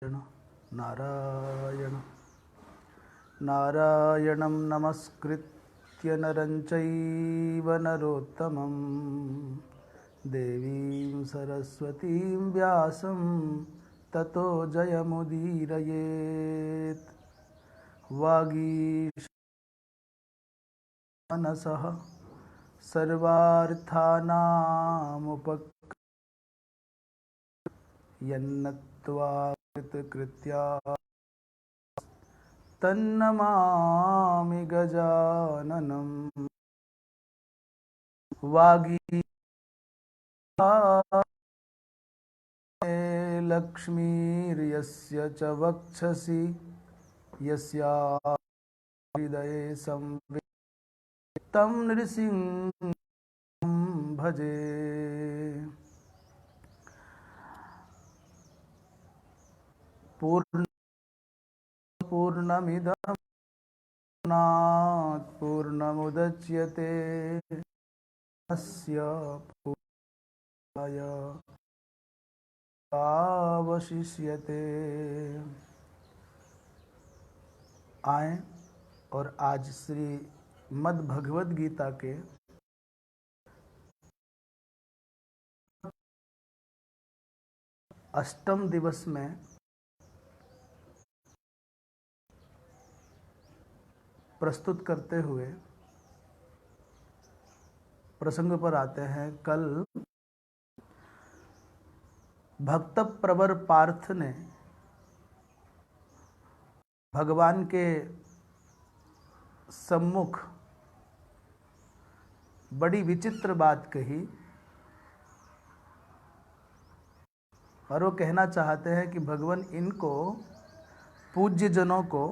नारायण नारायणं नमस्कृत्य नरं चैव नरोत्तमं देवीं सरस्वतीं व्यासं ततो जयमुदीरयेत्। वागीशमनसः सर्वार्थानामुपक्रमः कृत्या तन्नमामि गजाननं। वागीशाने लक्ष्मीर्यस्य च वक्षसि यस्याः हृदये संवित् तं नृसिंहं भजे। पूर्णमिदं पूर्णमुदच्यते अस्य पूर्णाय अवशिष्यते। आए और आज श्री मद् भगवद गीता के अष्टम दिवस में प्रस्तुत करते हुए प्रसंग पर आते हैं। कल भक्त प्रवर पार्थ ने भगवान के सम्मुख बड़ी विचित्र बात कही और वो कहना चाहते हैं कि भगवान इनको पूज्य जनों को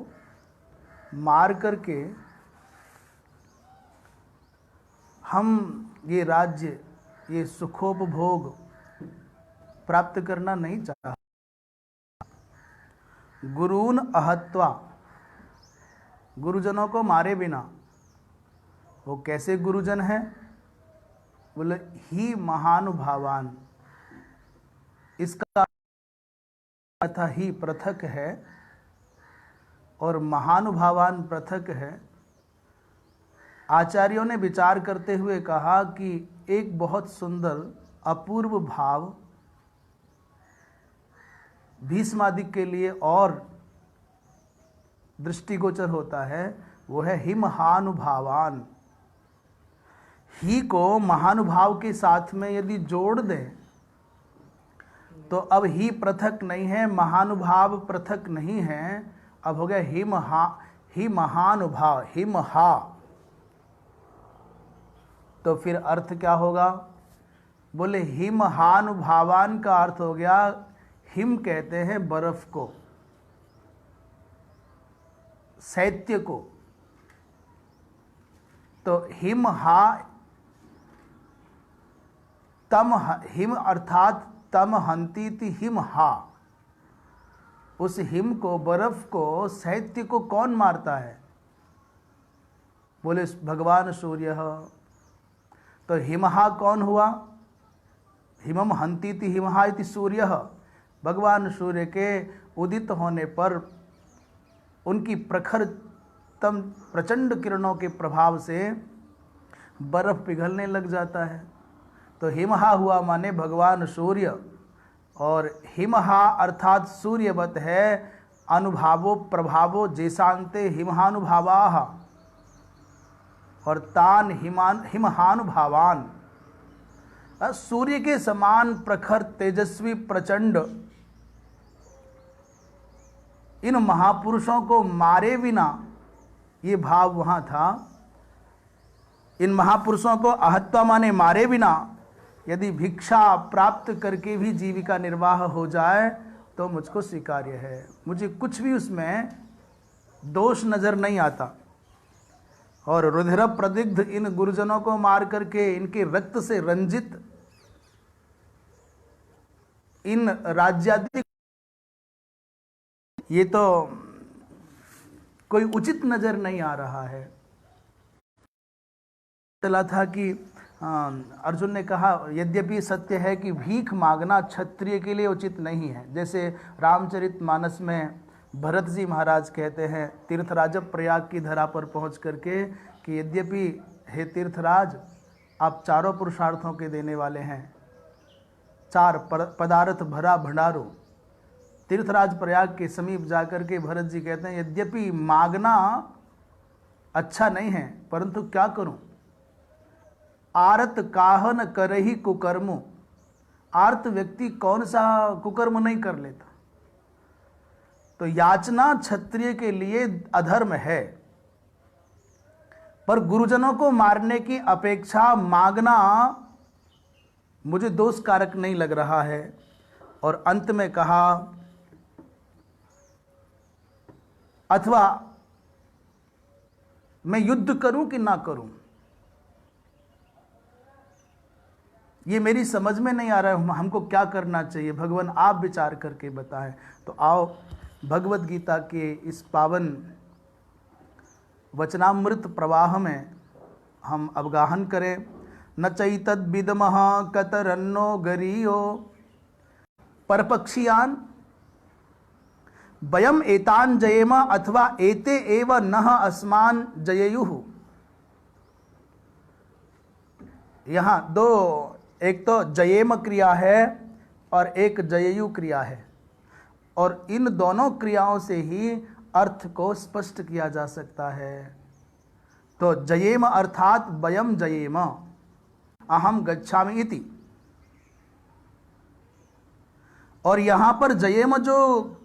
मार करके हम ये राज्य, ये सुखोपभोग प्राप्त करना नहीं चाहता। गुरून् अहत्वा, गुरुजनों को मारे बिना। वो कैसे गुरुजन हैं? बोले ही महानुभावान। इसका अर्थ ही पृथक है और महानुभावान पृथक है। आचार्यों ने विचार करते हुए कहा कि एक बहुत सुंदर अपूर्व भाव भीष्मादि के लिए और दृष्टिगोचर होता है, वो है ही महानुभावान। ही को महानुभाव के साथ में यदि जोड़ दें तो अब ही पृथक नहीं है, महानुभाव पृथक नहीं है, अब हो गया ही महानुभाव, ही महा। तो फिर अर्थ क्या होगा? बोले ही महानुभावान का अर्थ हो गया, हिम कहते हैं बर्फ को, शैत्य को। तो हिम हा तम, हिम अर्थात तम हंतीति हिम हा। उस हिम को, बर्फ को, शैत्य को कौन मारता है? बोले भगवान सूर्य। तो हिमहा कौन हुआ? हिमम हंतीति हिमहा इति सूर्य। भगवान सूर्य के उदित होने पर उनकी प्रखरतम प्रचंड किरणों के प्रभाव से बर्फ पिघलने लग जाता है। तो हिमहा हुआ माने भगवान सूर्य, और हिमहा अर्थात सूर्यवत है अनुभावो प्रभावो जैसांते हिमहानुभावाः और तान हिमहानुभावान। सूर्य के समान प्रखर तेजस्वी प्रचंड इन महापुरुषों को मारे बिना, ये भाव वहां था। इन महापुरुषों को अहत्वा माने मारे बिना यदि भिक्षा प्राप्त करके भी जीविका निर्वाह हो जाए तो मुझको स्वीकार्य है। मुझे कुछ भी उसमें दोष नजर नहीं आता। और रुधिर प्रदिग्ध इन गुरुजनों को मार करके, इनके रक्त से रंजित इन राज्यादि, ये तो कोई उचित नजर नहीं आ रहा है। चला था कि अर्जुन ने कहा यद्यपि सत्य है कि भीख मांगना क्षत्रिय के लिए उचित नहीं है। जैसे रामचरितमानस में भरत जी महाराज कहते हैं तीर्थराज प्रयाग की धरा पर पहुंच करके कि यद्यपि हे तीर्थराज आप चारों पुरुषार्थों के देने वाले हैं, चार पदार्थ भरा भंडारो। तीर्थराज प्रयाग के समीप जाकर के भरत जी कहते हैं यद्यपि मांगना अच्छा नहीं है, परंतु क्या करूं, आरत काहन करही कुकर्मो। आर्त व्यक्ति कौन सा कुकर्म नहीं कर लेता। तो याचना क्षत्रिय के लिए अधर्म है, पर गुरुजनों को मारने की अपेक्षा मांगना मुझे दोष कारक नहीं लग रहा है। और अंत में कहा अथवा मैं युद्ध करूं कि ना करूं, ये मेरी समझ में नहीं आ रहा है, हमको क्या करना चाहिए, भगवान आप विचार करके बताएं। तो आओ भगवत गीता के इस पावन वचनामृत प्रवाह में हम अवगाहन करें। न चैतद विदमः कतरन्नो गरीयो परपक्षियान वयम एतान जयेम अथवा एते एव नः अस्मान जयेयुः। यहाँ दो, एक तो जयेम क्रिया है और एक जयेयु क्रिया है, और इन दोनों क्रियाओं से ही अर्थ को स्पष्ट किया जा सकता है। तो जयेम अर्थात वयम जयेम, अहम गच्छामि इति। और यहाँ पर जयेम जो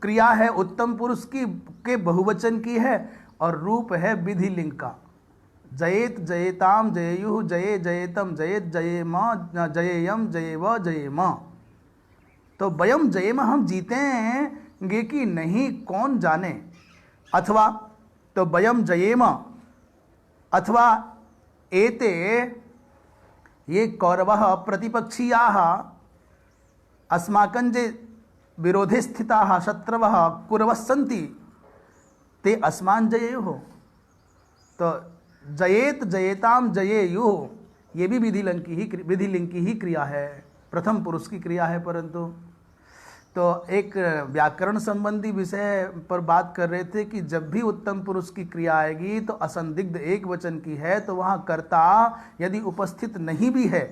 क्रिया है उत्तम पुरुष की के बहुवचन की है और रूप है विधि लिंग का। जयेत जयेताम जयेयुः जये जयेतम जयेत जयेम जयेयम जयेव जयेम। तो वयम जयेम हम जीतेंगे कि नहीं कौन जाने। अथवा तो वयम जयेम अथवा एते ये कौरवः प्रतिपक्षीयाः अस्माकं जे विरोधे स्थिताः शत्रवः कुर्वस्सन्ति ते अस्मान् जयेयुः। तो जयेत जयेताम जयेयुः ये भी विधिलिंग की ही क्रिया है, प्रथम पुरुष की क्रिया है। परंतु तो एक व्याकरण संबंधी विषय पर बात कर रहे थे कि जब भी उत्तम पुरुष की क्रिया आएगी तो असंदिग्ध एक वचन की है, तो वहाँ कर्ता यदि उपस्थित नहीं भी है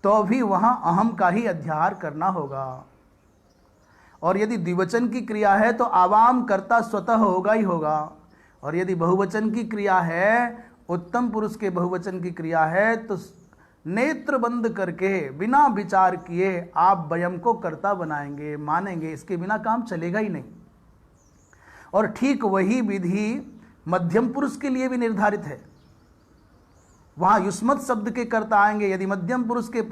तो भी वहाँ अहम का ही अध्याहार करना होगा। और यदि द्विवचन की क्रिया है तो आवाम कर्ता स्वतः होगा ही होगा। और यदि बहुवचन की क्रिया है, उत्तम पुरुष के बहुवचन की क्रिया है, तो नेत्र बंद करके बिना विचार किए आप वयम को कर्ता बनाएंगे, मानेंगे, इसके बिना काम चलेगा ही नहीं। और ठीक वही विधि मध्यम पुरुष के लिए भी निर्धारित है। वहाँ युष्मत् शब्द के कर्ता आएंगे। यदि मध्यम पुरुष के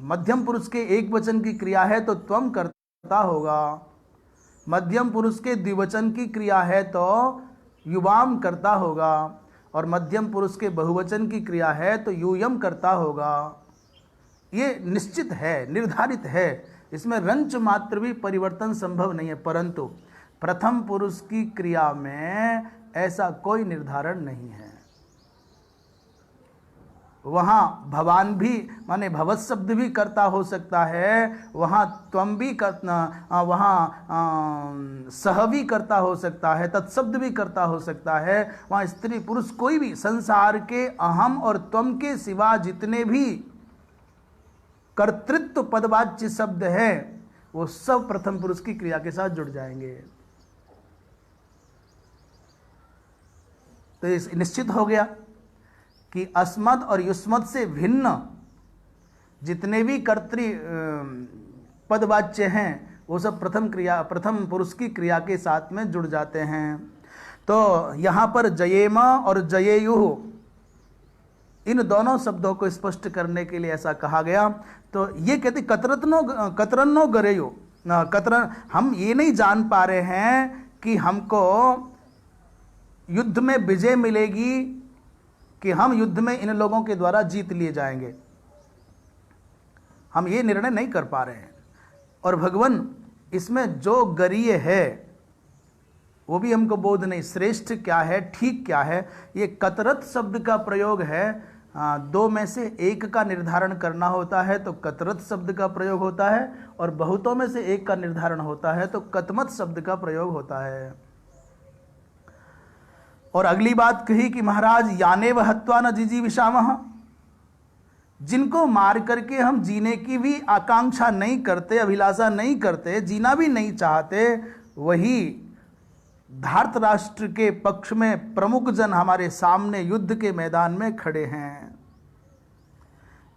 मध्यम पुरुष के एक वचन की क्रिया है तो त्वम कर्ता होगा। मध्यम पुरुष के द्विवचन की क्रिया है तो युवाम कर्ता होगा। और मध्यम पुरुष के बहुवचन की क्रिया है तो यूयम कर्ता होगा। ये निश्चित है, निर्धारित है, इसमें रंच मात्र भी परिवर्तन संभव नहीं है। परंतु प्रथम पुरुष की क्रिया में ऐसा कोई निर्धारण नहीं है। वहाँ भवान भी माने भवत शब्द भी कर्ता हो सकता है, वहाँ त्वम भी कर्ता, वहाँ सह भी कर्ता हो सकता है, तत्शब्द भी कर्ता हो सकता है। वहाँ स्त्री पुरुष कोई भी संसार के अहम और त्वम के सिवा जितने भी कर्तृत्व पदवाच्य शब्द हैं वो सब प्रथम पुरुष की क्रिया के साथ जुड़ जाएंगे। तो इस निश्चित हो गया कि अस्मत् और युष्मत् से भिन्न जितने भी कर्तृ पदवाच्य हैं वो सब प्रथम पुरुष की क्रिया के साथ में जुड़ जाते हैं। तो यहाँ पर जयेम और जयेयुः इन दोनों शब्दों को स्पष्ट करने के लिए ऐसा कहा गया। तो ये कहते कतरन्नो गरेयो कतरन, हम ये नहीं जान पा रहे हैं कि हमको युद्ध में विजय मिलेगी कि हम युद्ध में इन लोगों के द्वारा जीत लिए जाएंगे। हम ये निर्णय नहीं कर पा रहे हैं। और भगवान इसमें जो गरीय है वो भी हमको बोध नहीं। श्रेष्ठ क्या है, ठीक क्या है, ये कतरत शब्द का प्रयोग है। दो में से एक का निर्धारण करना होता है तो कतरत शब्द का प्रयोग होता है, और बहुतों में से एक का निर्धारण होता है तो कतमत शब्द का प्रयोग होता है। और अगली बात कही कि महाराज यानेव हत्वा न जिजीविषामः, जिनको मार करके हम जीने की भी आकांक्षा नहीं करते, अभिलाषा नहीं करते, जीना भी नहीं चाहते, वही धार्तराष्ट्र के पक्ष में प्रमुख जन हमारे सामने युद्ध के मैदान में खड़े हैं।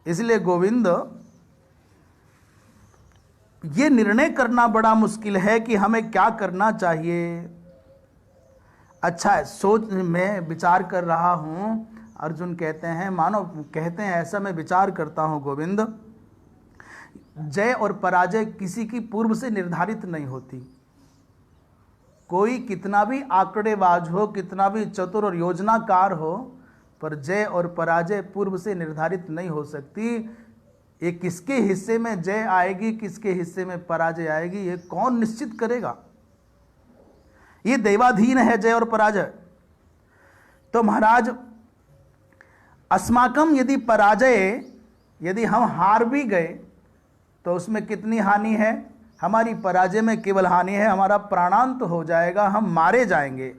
इसलिए गोविंद, ये निर्णय करना बड़ा मुश्किल है कि हमें क्या करना चाहिए। अच्छा है, सोच में विचार कर रहा हूं। अर्जुन कहते हैं, मानो कहते हैं ऐसा मैं विचार करता हूं गोविंद, जय और पराजय किसी की पूर्व से निर्धारित नहीं होती। कोई कितना भी आंकड़ेबाज हो, कितना भी चतुर और योजनाकार हो, पर जय और पराजय पूर्व से निर्धारित नहीं हो सकती। ये किसके हिस्से में जय आएगी, किसके हिस्से में पराजय आएगी, ये कौन निश्चित करेगा? ये दैवाधीन है जय और पराजय। तो महाराज, अस्माकम यदि पराजय, यदि हम हार भी गए तो उसमें कितनी हानि है? हमारी पराजय में केवल हानि है, हमारा प्राणांत हो जाएगा, हम मारे जाएंगे।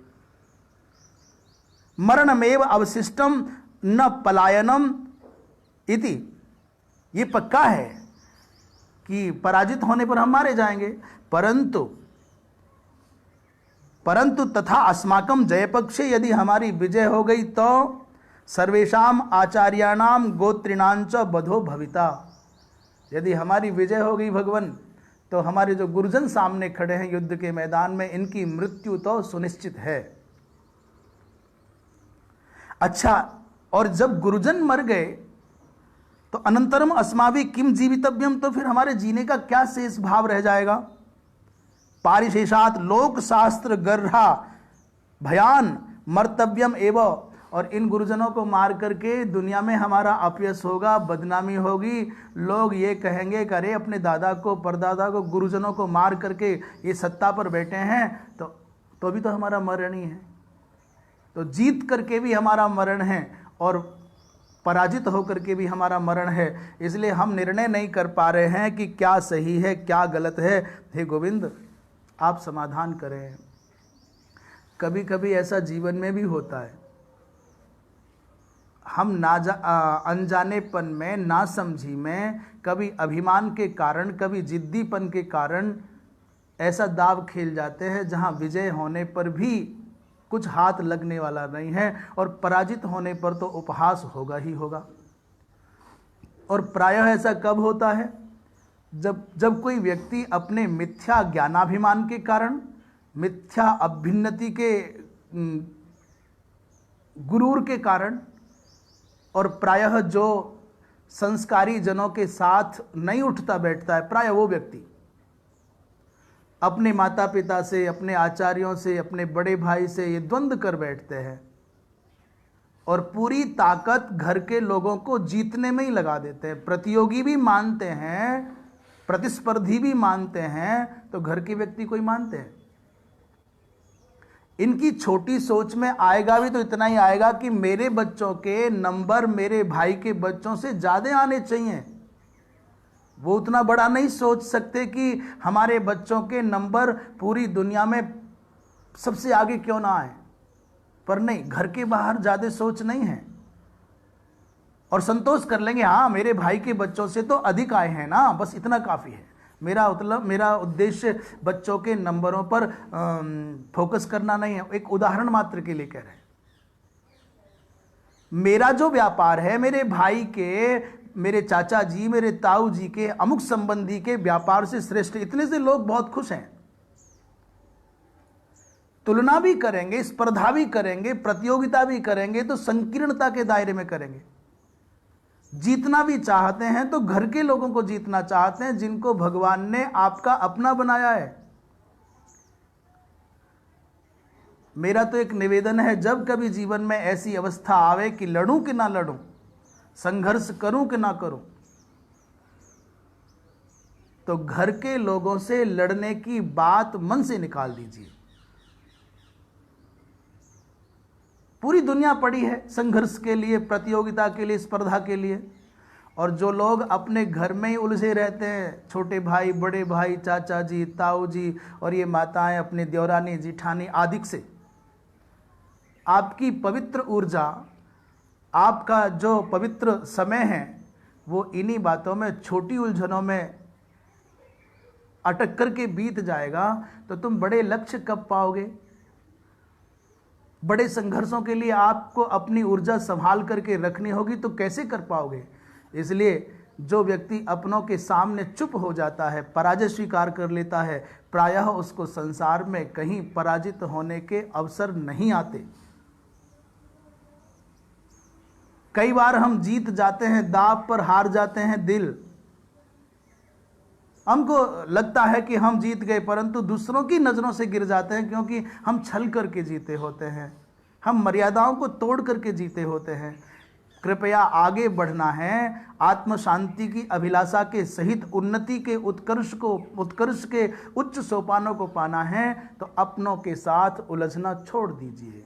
मरणमेव अवशिष्टम न पलायनम इति, ये पक्का है कि पराजित होने पर हम मारे जाएंगे। परंतु तथा अस्माकम जय पक्षे, यदि हमारी विजय हो गई तो सर्वेषाम आचार्याणाम गोत्रिणांच बधो भविता, यदि हमारी विजय हो गई भगवान, तो हमारे जो गुरुजन सामने खड़े हैं युद्ध के मैदान में, इनकी मृत्यु तो सुनिश्चित है। अच्छा, और जब गुरुजन मर गए तो अनंतरम अस्माभि किम जीवितव्यम, तो फिर हमारे जीने का क्या शेष भाव रह जाएगा? पारिशेषात लोक शास्त्र गर्हा भयान मर्तव्यम एवं, और इन गुरुजनों को मार करके दुनिया में हमारा अपयश होगा, बदनामी होगी। लोग ये कहेंगे कि अरे अपने दादा को, परदादा को, गुरुजनों को मार करके ये सत्ता पर बैठे हैं, तो भी तो हमारा मरण ही है। तो जीत करके भी हमारा मरण है और पराजित होकर के भी हमारा मरण है। इसलिए हम निर्णय नहीं कर पा रहे हैं कि क्या सही है, क्या गलत है। हे गोविंद, आप समाधान करें। कभी कभी ऐसा जीवन में भी होता है, हम अनजानेपन में, नासमझी में, कभी अभिमान के कारण, कभी जिद्दीपन के कारण ऐसा दाव खेल जाते हैं जहां विजय होने पर भी कुछ हाथ लगने वाला नहीं है, और पराजित होने पर तो उपहास होगा ही होगा। और प्रायः ऐसा कब होता है? जब कोई व्यक्ति अपने मिथ्या ज्ञानाभिमान के कारण, मिथ्या अभ्युन्नति के गुरूर के कारण, और प्रायः जो संस्कारी जनों के साथ नहीं उठता बैठता है, प्रायः वो व्यक्ति अपने माता पिता से, अपने आचार्यों से, अपने बड़े भाई से ये द्वंद्व कर बैठते हैं और पूरी ताकत घर के लोगों को जीतने में ही लगा देते हैं। प्रतियोगी भी मानते हैं, प्रतिस्पर्धी भी मानते हैं, तो घर के व्यक्ति को ही मानते हैं। इनकी छोटी सोच में आएगा भी तो इतना ही आएगा कि मेरे बच्चों के नंबर मेरे भाई के बच्चों से ज़्यादा आने चाहिए। वो उतना बड़ा नहीं सोच सकते कि हमारे बच्चों के नंबर पूरी दुनिया में सबसे आगे क्यों ना आए। पर नहीं, घर के बाहर ज़्यादा सोच नहीं है और संतोष कर लेंगे, हाँ मेरे भाई के बच्चों से तो अधिक आए हैं ना, बस इतना काफ़ी है। मेरा उद्देश्य बच्चों के नंबरों पर फोकस करना नहीं है। एक उदाहरण मात्र के लिए कह रहे हैं। मेरा जो व्यापार है, मेरे भाई के, मेरे चाचा जी, मेरे ताऊ जी के अमुक संबंधी के व्यापार से श्रेष्ठ, इतने से लोग बहुत खुश हैं। तुलना भी करेंगे, स्पर्धा भी करेंगे, प्रतियोगिता भी करेंगे तो संकीर्णता के दायरे में करेंगे। जीतना भी चाहते हैं तो घर के लोगों को जीतना चाहते हैं जिनको भगवान ने आपका अपना बनाया है। मेरा तो एक निवेदन है, जब कभी जीवन में ऐसी अवस्था आवे कि लड़ूं कि ना लड़ूं, संघर्ष करूं कि ना करूं, तो घर के लोगों से लड़ने की बात मन से निकाल दीजिए। पूरी दुनिया पड़ी है संघर्ष के लिए, प्रतियोगिता के लिए, स्पर्धा के लिए। और जो लोग अपने घर में ही उलझे रहते हैं, छोटे भाई, बड़े भाई, चाचा जी, ताऊ जी और ये माताएं अपनी देवरानी, जिठानी आदि से, आपकी पवित्र ऊर्जा, आपका जो पवित्र समय है वो इन्हीं बातों में, छोटी उलझनों में अटक करके बीत जाएगा। तो तुम बड़े लक्ष्य कब पाओगे? बड़े संघर्षों के लिए आपको अपनी ऊर्जा संभाल करके रखनी होगी, तो कैसे कर पाओगे? इसलिए जो व्यक्ति अपनों के सामने चुप हो जाता है, पराजय स्वीकार कर लेता है, प्रायः उसको संसार में कहीं पराजित होने के अवसर नहीं आते। कई बार हम जीत जाते हैं, दांव पर हार जाते हैं दिल। हमको लगता है कि हम जीत गए, परंतु दूसरों की नज़रों से गिर जाते हैं, क्योंकि हम छल करके जीते होते हैं, हम मर्यादाओं को तोड़ करके जीते होते हैं। कृपया आगे बढ़ना है, आत्म शांति की अभिलाषा के सहित उन्नति के उत्कर्ष के उच्च सोपानों को पाना है, तो अपनों के साथ उलझना छोड़ दीजिए।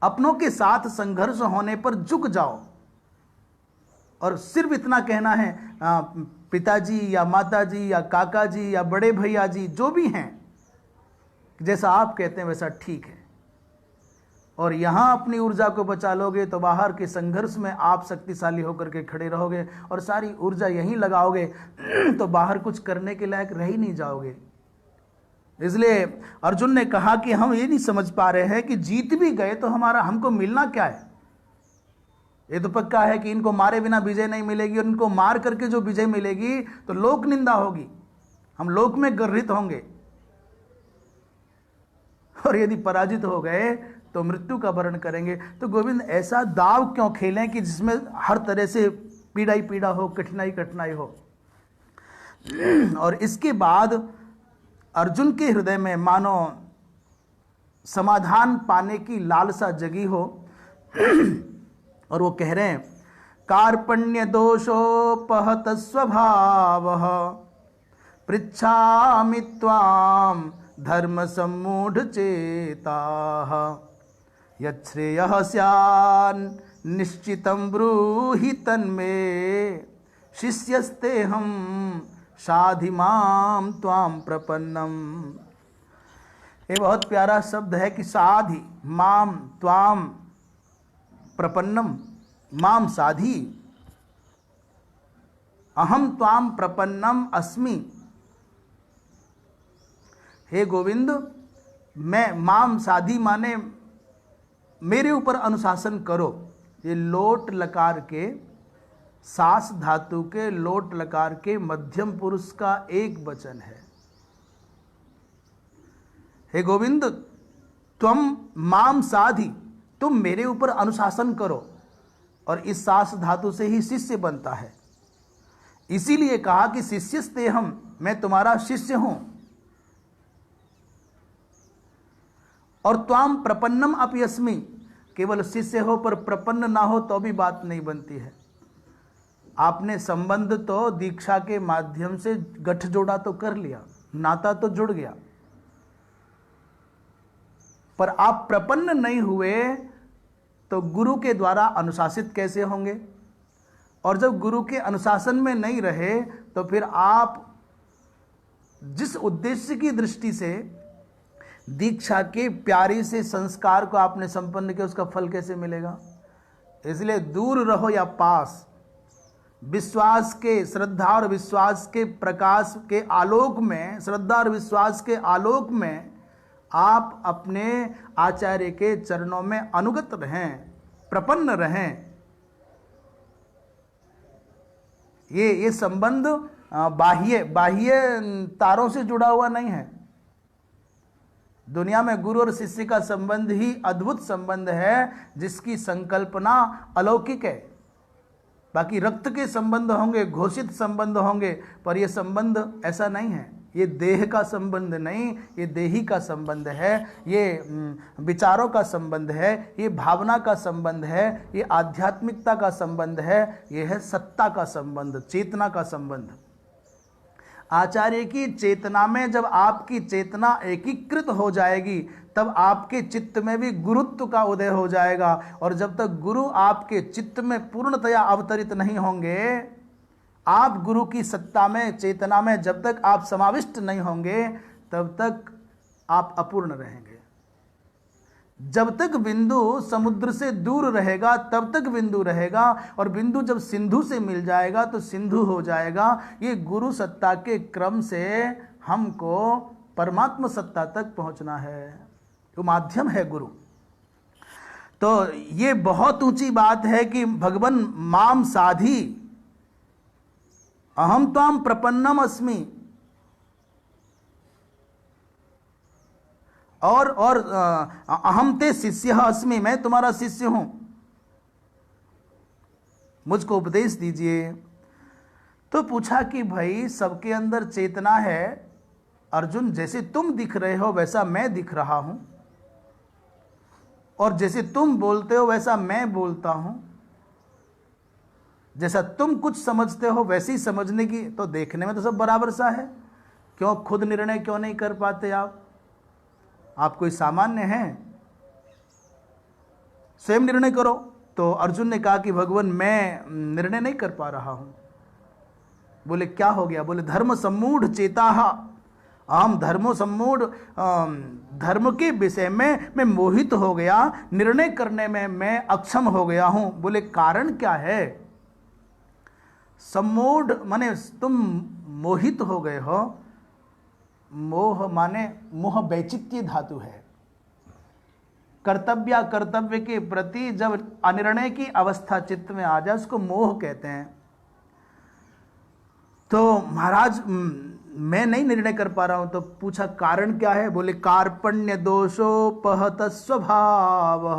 अपनों के साथ संघर्ष होने पर झुक जाओ और सिर्फ इतना कहना है, पिताजी या माताजी या काका जी या बड़े भैया जी जो भी हैं, जैसा आप कहते हैं वैसा ठीक है। और यहाँ अपनी ऊर्जा को बचा लोगे तो बाहर के संघर्ष में आप शक्तिशाली होकर के खड़े रहोगे, और सारी ऊर्जा यहीं लगाओगे तो बाहर कुछ करने के लायक रह ही नहीं जाओगे। इसलिए अर्जुन ने कहा कि हम ये नहीं समझ पा रहे हैं कि जीत भी गए तो हमको मिलना क्या है। ये तो पक्का है कि इनको मारे बिना विजय नहीं मिलेगी, और इनको मार करके जो विजय मिलेगी तो लोक निंदा होगी, हम लोक में गर्वित होंगे, और यदि पराजित हो गए तो मृत्यु का वर्ण करेंगे। तो गोविंद ऐसा दाव क्यों खेलें कि जिसमें हर तरह से पीड़ा ही पीड़ा हो, कठिनाई कठिनाई हो। और इसके बाद अर्जुन के हृदय में मानो समाधान पाने की लालसा जगी हो, और वो कह रहे हैं, कार्पण्य दोषोपहत स्वभावः पृच्छामि त्वां धर्म सम्मूढ़ चेताः यच्छ्रेयः स्यान् निश्चितं ब्रूहि तन्मे शिष्यस्तेऽहं शाधि मां त्वां प्रपन्नम। ये बहुत प्यारा शब्द है कि साधि मां त्वां प्रपन्नम, माम साधि, अहम त्वाम प्रपन्नम अस्मि। हे गोविंद, मैं माम साधि माने मेरे ऊपर अनुशासन करो। ये लोट लकार के, सास धातु के लोट लकार के मध्यम पुरुष का एक वचन है। हे गोविंद, त्वम माम साधि, तुम मेरे ऊपर अनुशासन करो। और इस सास धातु से ही शिष्य बनता है, इसीलिए कहा कि शिष्यस्तेहम, मैं तुम्हारा शिष्य हूं। और त्वाम प्रपन्नम अपि अस्मि, केवल शिष्य हो पर प्रपन्न ना हो तो भी बात नहीं बनती है। आपने संबंध तो दीक्षा के माध्यम से गठजोड़ा तो कर लिया, नाता तो जुड़ गया, पर आप प्रपन्न नहीं हुए तो गुरु के द्वारा अनुशासित कैसे होंगे? और जब गुरु के अनुशासन में नहीं रहे तो फिर आप जिस उद्देश्य की दृष्टि से दीक्षा के प्यारी से संस्कार को आपने संपन्न किया, उसका फल कैसे मिलेगा? इसलिए दूर रहो या पास, विश्वास के, श्रद्धा और विश्वास के प्रकाश के आलोक में, श्रद्धा और विश्वास के आलोक में आप अपने आचार्य के चरणों में अनुगत रहें, प्रपन्न रहें। ये संबंध बाह्य तारों से जुड़ा हुआ नहीं है। दुनिया में गुरु और शिष्य का संबंध ही अद्भुत संबंध है, जिसकी संकल्पना अलौकिक है। बाकी रक्त के संबंध होंगे, घोषित संबंध होंगे, पर यह संबंध ऐसा नहीं है। ये देह का संबंध नहीं, ये देही का संबंध है, ये विचारों का संबंध है, ये भावना का संबंध है, ये आध्यात्मिकता का संबंध है, ये है सत्ता का संबंध, चेतना का संबंध। आचार्य की चेतना में जब आपकी चेतना एकीकृत हो जाएगी तब आपके चित्त में भी गुरुत्व का उदय हो जाएगा। और जब तक गुरु आपके चित्त में पूर्णतया अवतरित नहीं होंगे, आप गुरु की सत्ता में, चेतना में जब तक आप समाविष्ट नहीं होंगे, तब तक आप अपूर्ण रहेंगे। जब तक बिंदु समुद्र से दूर रहेगा तब तक बिंदु रहेगा, और बिंदु जब सिंधु से मिल जाएगा तो सिंधु हो जाएगा। ये गुरु सत्ता के क्रम से हमको परमात्म सत्ता तक पहुंचना है, वो माध्यम है गुरु। तो ये बहुत ऊंची बात है कि भगवन माम साधी अहम त्वाम प्रपन्नम अस्मि, और अहम ते शिष्य अस्मि, मैं तुम्हारा शिष्य हूं, मुझको उपदेश दीजिए। तो पूछा कि भाई सबके अंदर चेतना है अर्जुन, जैसे तुम दिख रहे हो वैसा मैं दिख रहा हूं, और जैसे तुम बोलते हो वैसा मैं बोलता हूं, जैसा तुम कुछ समझते हो वैसे ही समझने की, तो देखने में तो सब बराबर सा है, क्यों खुद निर्णय क्यों नहीं कर पाते आप कोई सामान्य हैं? स्वयं निर्णय करो। तो अर्जुन ने कहा कि भगवान मैं निर्णय नहीं कर पा रहा हूं। बोले क्या हो गया? बोले धर्म सम्मूढ़ चेताः, अहम धर्मो सम्मूढ़, धर्म के विषय में मैं मोहित हो गया, निर्णय करने में मैं अक्षम हो गया हूं। बोले कारण क्या है? सम्मूढ़ माने तुम मोहित हो गए हो, मोह माने मोह वैचित्य धातु है। कर्तव्य के प्रति जब अनिर्णय की अवस्था चित्त में आ जाए उसको मोह कहते हैं। तो महाराज मैं नहीं निर्णय कर पा रहा हूं। तो पूछा कारण क्या है? बोले कार्पण्य दोषोपहत स्वभाव,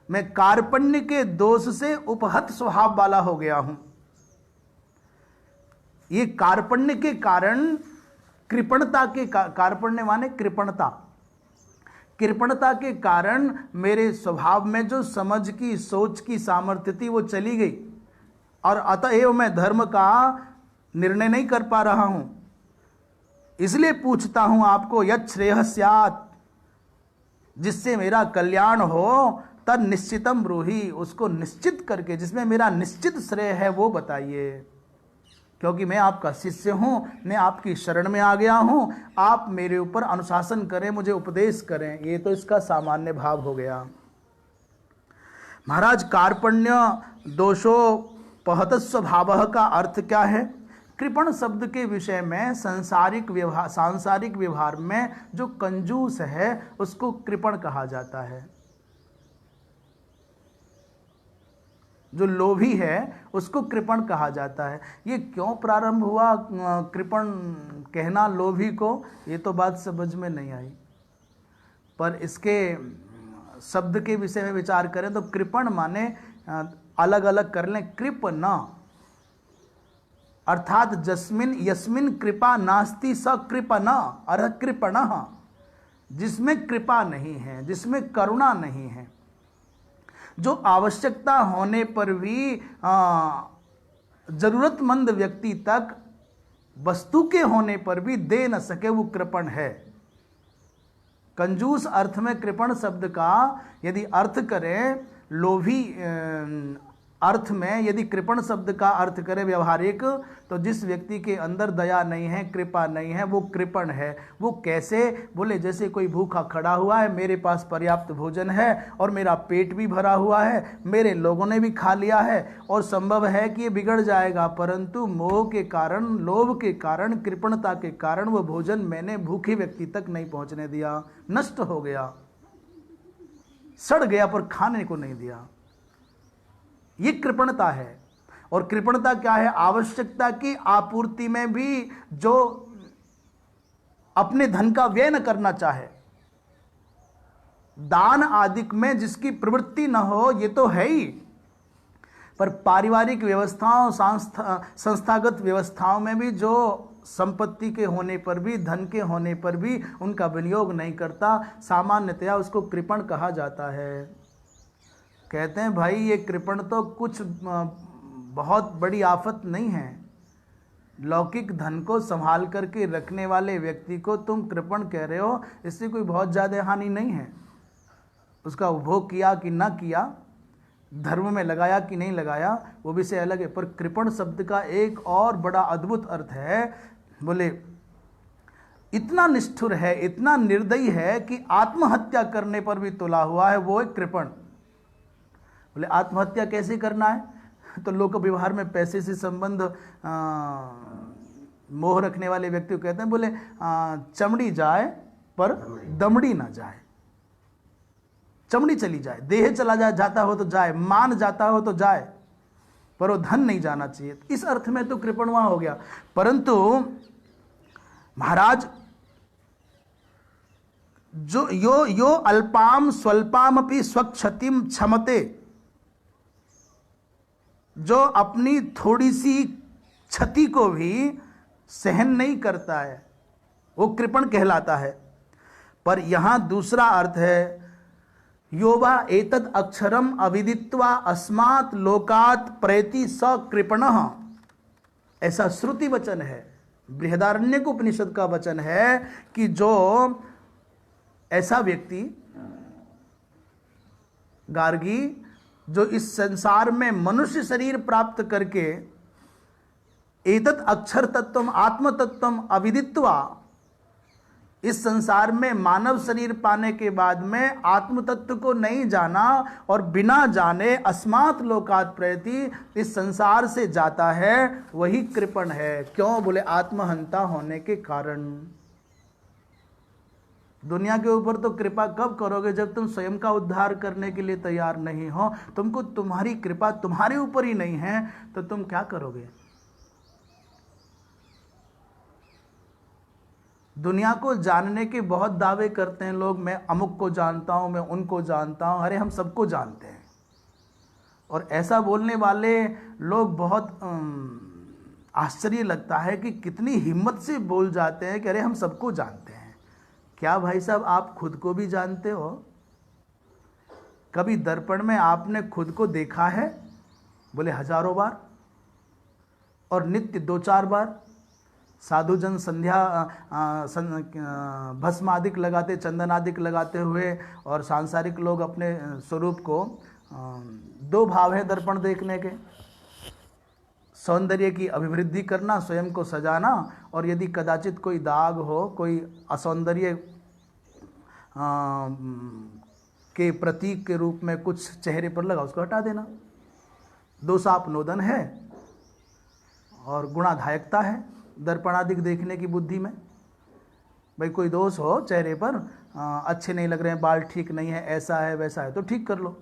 मैं कार्पण्य के दोष से उपहत स्वभाव वाला हो गया हूं। ये कार्पण्य के कारण कृपणता के कार्पण्य माने कृपणता, कृपणता के कारण मेरे स्वभाव में जो समझ की सोच की सामर्थ्य थी वो चली गई, और अतएव मैं धर्म का निर्णय नहीं कर पा रहा हूं। इसलिए पूछता हूं आपको, यत् श्रेयः स्यात्, जिससे मेरा कल्याण हो, तद निश्चितम ब्रूहि, उसको निश्चित करके जिसमें मेरा निश्चित श्रेय है वो बताइए। क्योंकि मैं आपका शिष्य हूं, मैं आपकी शरण में आ गया हूं, आप मेरे ऊपर अनुशासन करें, मुझे उपदेश करें। ये तो इसका सामान्य भाव हो गया। महाराज कार्पण्य दोषोपहत स्वभाव का अर्थ क्या है? कृपण शब्द के विषय में सांसारिक व्यवहार में जो कंजूस है उसको कृपण कहा जाता है, जो लोभी है उसको कृपण कहा जाता है। ये क्यों प्रारंभ हुआ कृपण कहना लोभी को, ये तो बात समझ में नहीं आई। पर इसके शब्द के विषय में विचार करें तो कृपण माने अलग अलग कर लें, कृपण, अर्थात जस्मिन यस्मिन कृपा नास्ति स कृपण, अर कृपण, जिसमें कृपा नहीं है, जिसमें करुणा नहीं है, जो आवश्यकता होने पर भी जरूरतमंद व्यक्ति तक वस्तु के होने पर भी दे न सके, वो कृपण है। कंजूस अर्थ में कृपण शब्द का यदि अर्थ करें, लोभी अर्थ में यदि कृपण शब्द का अर्थ करें व्यवहारिक, तो जिस व्यक्ति के अंदर दया नहीं है, कृपा नहीं है, वो कृपण है। वो कैसे? बोले जैसे कोई भूखा खड़ा हुआ है, मेरे पास पर्याप्त भोजन है और मेरा पेट भी भरा हुआ है, मेरे लोगों ने भी खा लिया है और संभव है कि ये बिगड़ जाएगा, परंतु मोह के कारण, लोभ के कारण, कृपणता के कारण वो भोजन मैंने भूखे व्यक्ति तक नहीं पहुंचने दिया, नष्ट हो गया, सड़ गया, पर खाने को नहीं दिया। ये कृपणता है। और कृपणता क्या है? आवश्यकता की आपूर्ति में भी जो अपने धन का व्यय न करना चाहे, दान आदि में जिसकी प्रवृत्ति न हो, ये तो है ही, पर पारिवारिक व्यवस्थाओं, संस्थागत व्यवस्थाओं में भी जो संपत्ति के होने पर भी, धन के होने पर भी उनका विनियोग नहीं करता, सामान्यतया उसको कृपण कहा जाता है। कहते हैं भाई ये कृपण तो कुछ बहुत बड़ी आफत नहीं है, लौकिक धन को संभाल करके रखने वाले व्यक्ति को तुम कृपण कह रहे हो, इससे कोई बहुत ज़्यादा हानि नहीं है। उसका उपभोग किया कि ना किया, धर्म में लगाया कि नहीं लगाया, वो विषय अलग है। पर कृपण शब्द का एक और बड़ा अद्भुत अर्थ है, बोले इतना निष्ठुर है, इतना निर्दयी है कि आत्महत्या करने पर भी तुला हुआ है, वो एक कृपण। बोले आत्महत्या कैसे करना है? तो लोक व्यवहार में पैसे से संबंध मोह रखने वाले व्यक्ति को कहते हैं, बोले चमड़ी जाए पर दमड़ी ना जाए। चमड़ी चली जाए, देह चला जाए, जाता हो तो जाए, मान जाता हो तो जाए, पर वो धन नहीं जाना चाहिए। इस अर्थ में तो कृपण वहां हो गया। परंतु महाराज जो यो अल्पाम स्वल्पाम अपि स्वक्षतिम क्षमते, जो अपनी थोड़ी सी क्षति को भी सहन नहीं करता है, वो कृपण कहलाता है। पर यहां दूसरा अर्थ है, योवा एतद अक्षरम अविदित्वा अस्मात् लोकात् प्रैति स कृपणः, ऐसा श्रुति वचन है, बृहदारण्यक उपनिषद का वचन है कि जो ऐसा व्यक्ति गार्गी जो इस संसार में मनुष्य शरीर प्राप्त करके एतत् अक्षर तत्वम आत्म तत्वम अविदित्वा, इस संसार में मानव शरीर पाने के बाद में आत्म तत्व को नहीं जाना और बिना जाने अस्मात् लोकात् प्रयति इस संसार से जाता है, वही कृपण है। क्यों? बोले आत्महंता होने के कारण। दुनिया के ऊपर तो कृपा कब करोगे? जब तुम स्वयं का उद्धार करने के लिए तैयार नहीं हो, तुमको तुम्हारी कृपा तुम्हारे ऊपर ही नहीं है, तो तुम क्या करोगे? दुनिया को जानने के बहुत दावे करते हैं लोग, मैं अमुक को जानता हूं, मैं उनको जानता हूं। अरे हम सबको जानते हैं। और ऐसा बोलने वाले लोग बहुत आश्चर्य लगता है कि कितनी हिम्मत से बोल जाते हैं कि अरे हम सबको जानते हैं। क्या भाई साहब, आप खुद को भी जानते हो? कभी दर्पण में आपने खुद को देखा है? बोले हजारों बार, और नित्य 2-4 बार। साधुजन संध्या भस्म आदिक लगाते, चंदन आदिक लगाते हुए, और सांसारिक लोग अपने स्वरूप को 2 भाव है दर्पण देखने के, सौंदर्य की अभिवृद्धि करना, स्वयं को सजाना, और यदि कदाचित कोई दाग हो, कोई असौंदर्य के प्रतीक के रूप में कुछ चेहरे पर लगा, उसको हटा देना। दोषापनोदन है और गुणाधायकता है दर्पणादिक देखने की बुद्धि में। भाई कोई दोष हो चेहरे पर, अच्छे नहीं लग रहे हैं, बाल ठीक नहीं है, ऐसा है वैसा है, तो ठीक कर लो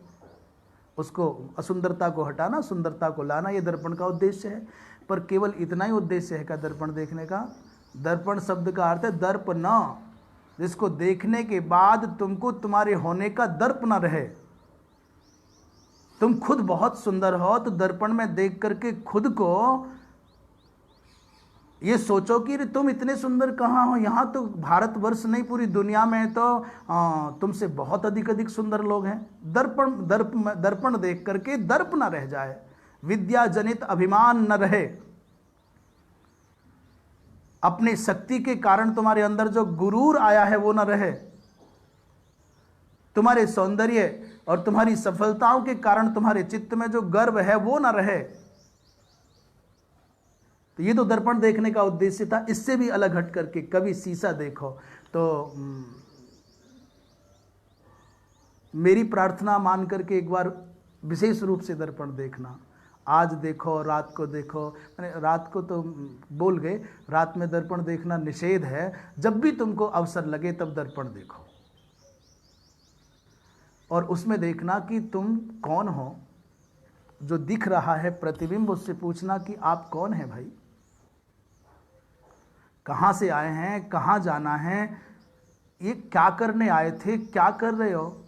उसको। असुंदरता को हटाना, सुंदरता को लाना, ये दर्पण का उद्देश्य है। पर केवल इतना ही उद्देश्य है क्या दर्पण देखने का? दर्पण शब्द का अर्थ है दर्प न, जिसको देखने के बाद तुमको तुम्हारे होने का दर्प न रहे। तुम खुद बहुत सुंदर हो तो दर्पण में देख करके खुद को ये सोचो कि तुम इतने सुंदर कहाँ हो। यहाँ तो भारतवर्ष नहीं, पूरी दुनिया में तो तुमसे बहुत अधिक सुंदर लोग हैं। दर्पण देख करके दर्प न रह जाए, विद्या जनित अभिमान न रहे, अपनी शक्ति के कारण तुम्हारे अंदर जो गुरूर आया है वो न रहे, तुम्हारे सौंदर्य और तुम्हारी सफलताओं के कारण तुम्हारे चित्त में जो गर्व है वो न रहे। तो ये तो दर्पण देखने का उद्देश्य था। इससे भी अलग हट करके कभी शीशा देखो तो मेरी प्रार्थना मान करके एक बार विशेष रूप से दर्पण देखना। आज देखो, रात को देखो, मैंने रात को तो बोल गए, रात में दर्पण देखना निषेध है। जब भी तुमको अवसर लगे तब दर्पण देखो और उसमें देखना कि तुम कौन हो। जो दिख रहा है प्रतिबिंब, उससे पूछना कि आप कौन हैं भाई, कहाँ से आए हैं, कहाँ जाना है, ये क्या करने आए थे, क्या कर रहे हो।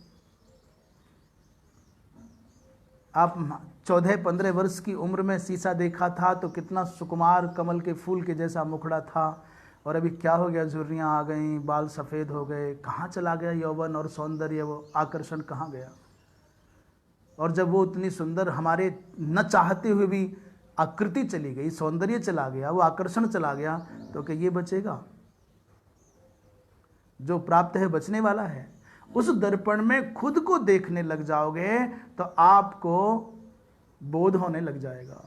आप 14-15 वर्ष की उम्र में शीशा देखा था तो कितना सुकुमार कमल के फूल के जैसा मुखड़ा था, और अभी क्या हो गया, झुर्रियाँ आ गई, बाल सफ़ेद हो गए, कहाँ चला गया यौवन और सौंदर्य, वो आकर्षण कहाँ गया। और जब वो उतनी सुंदर हमारे न चाहते हुए भी आकृति चली गई, सौंदर्य चला गया, वो आकर्षण चला गया, तो क्या ये बचेगा? जो प्राप्त है बचने वाला है। उस दर्पण में खुद को देखने लग जाओगे तो आपको बोध होने लग जाएगा।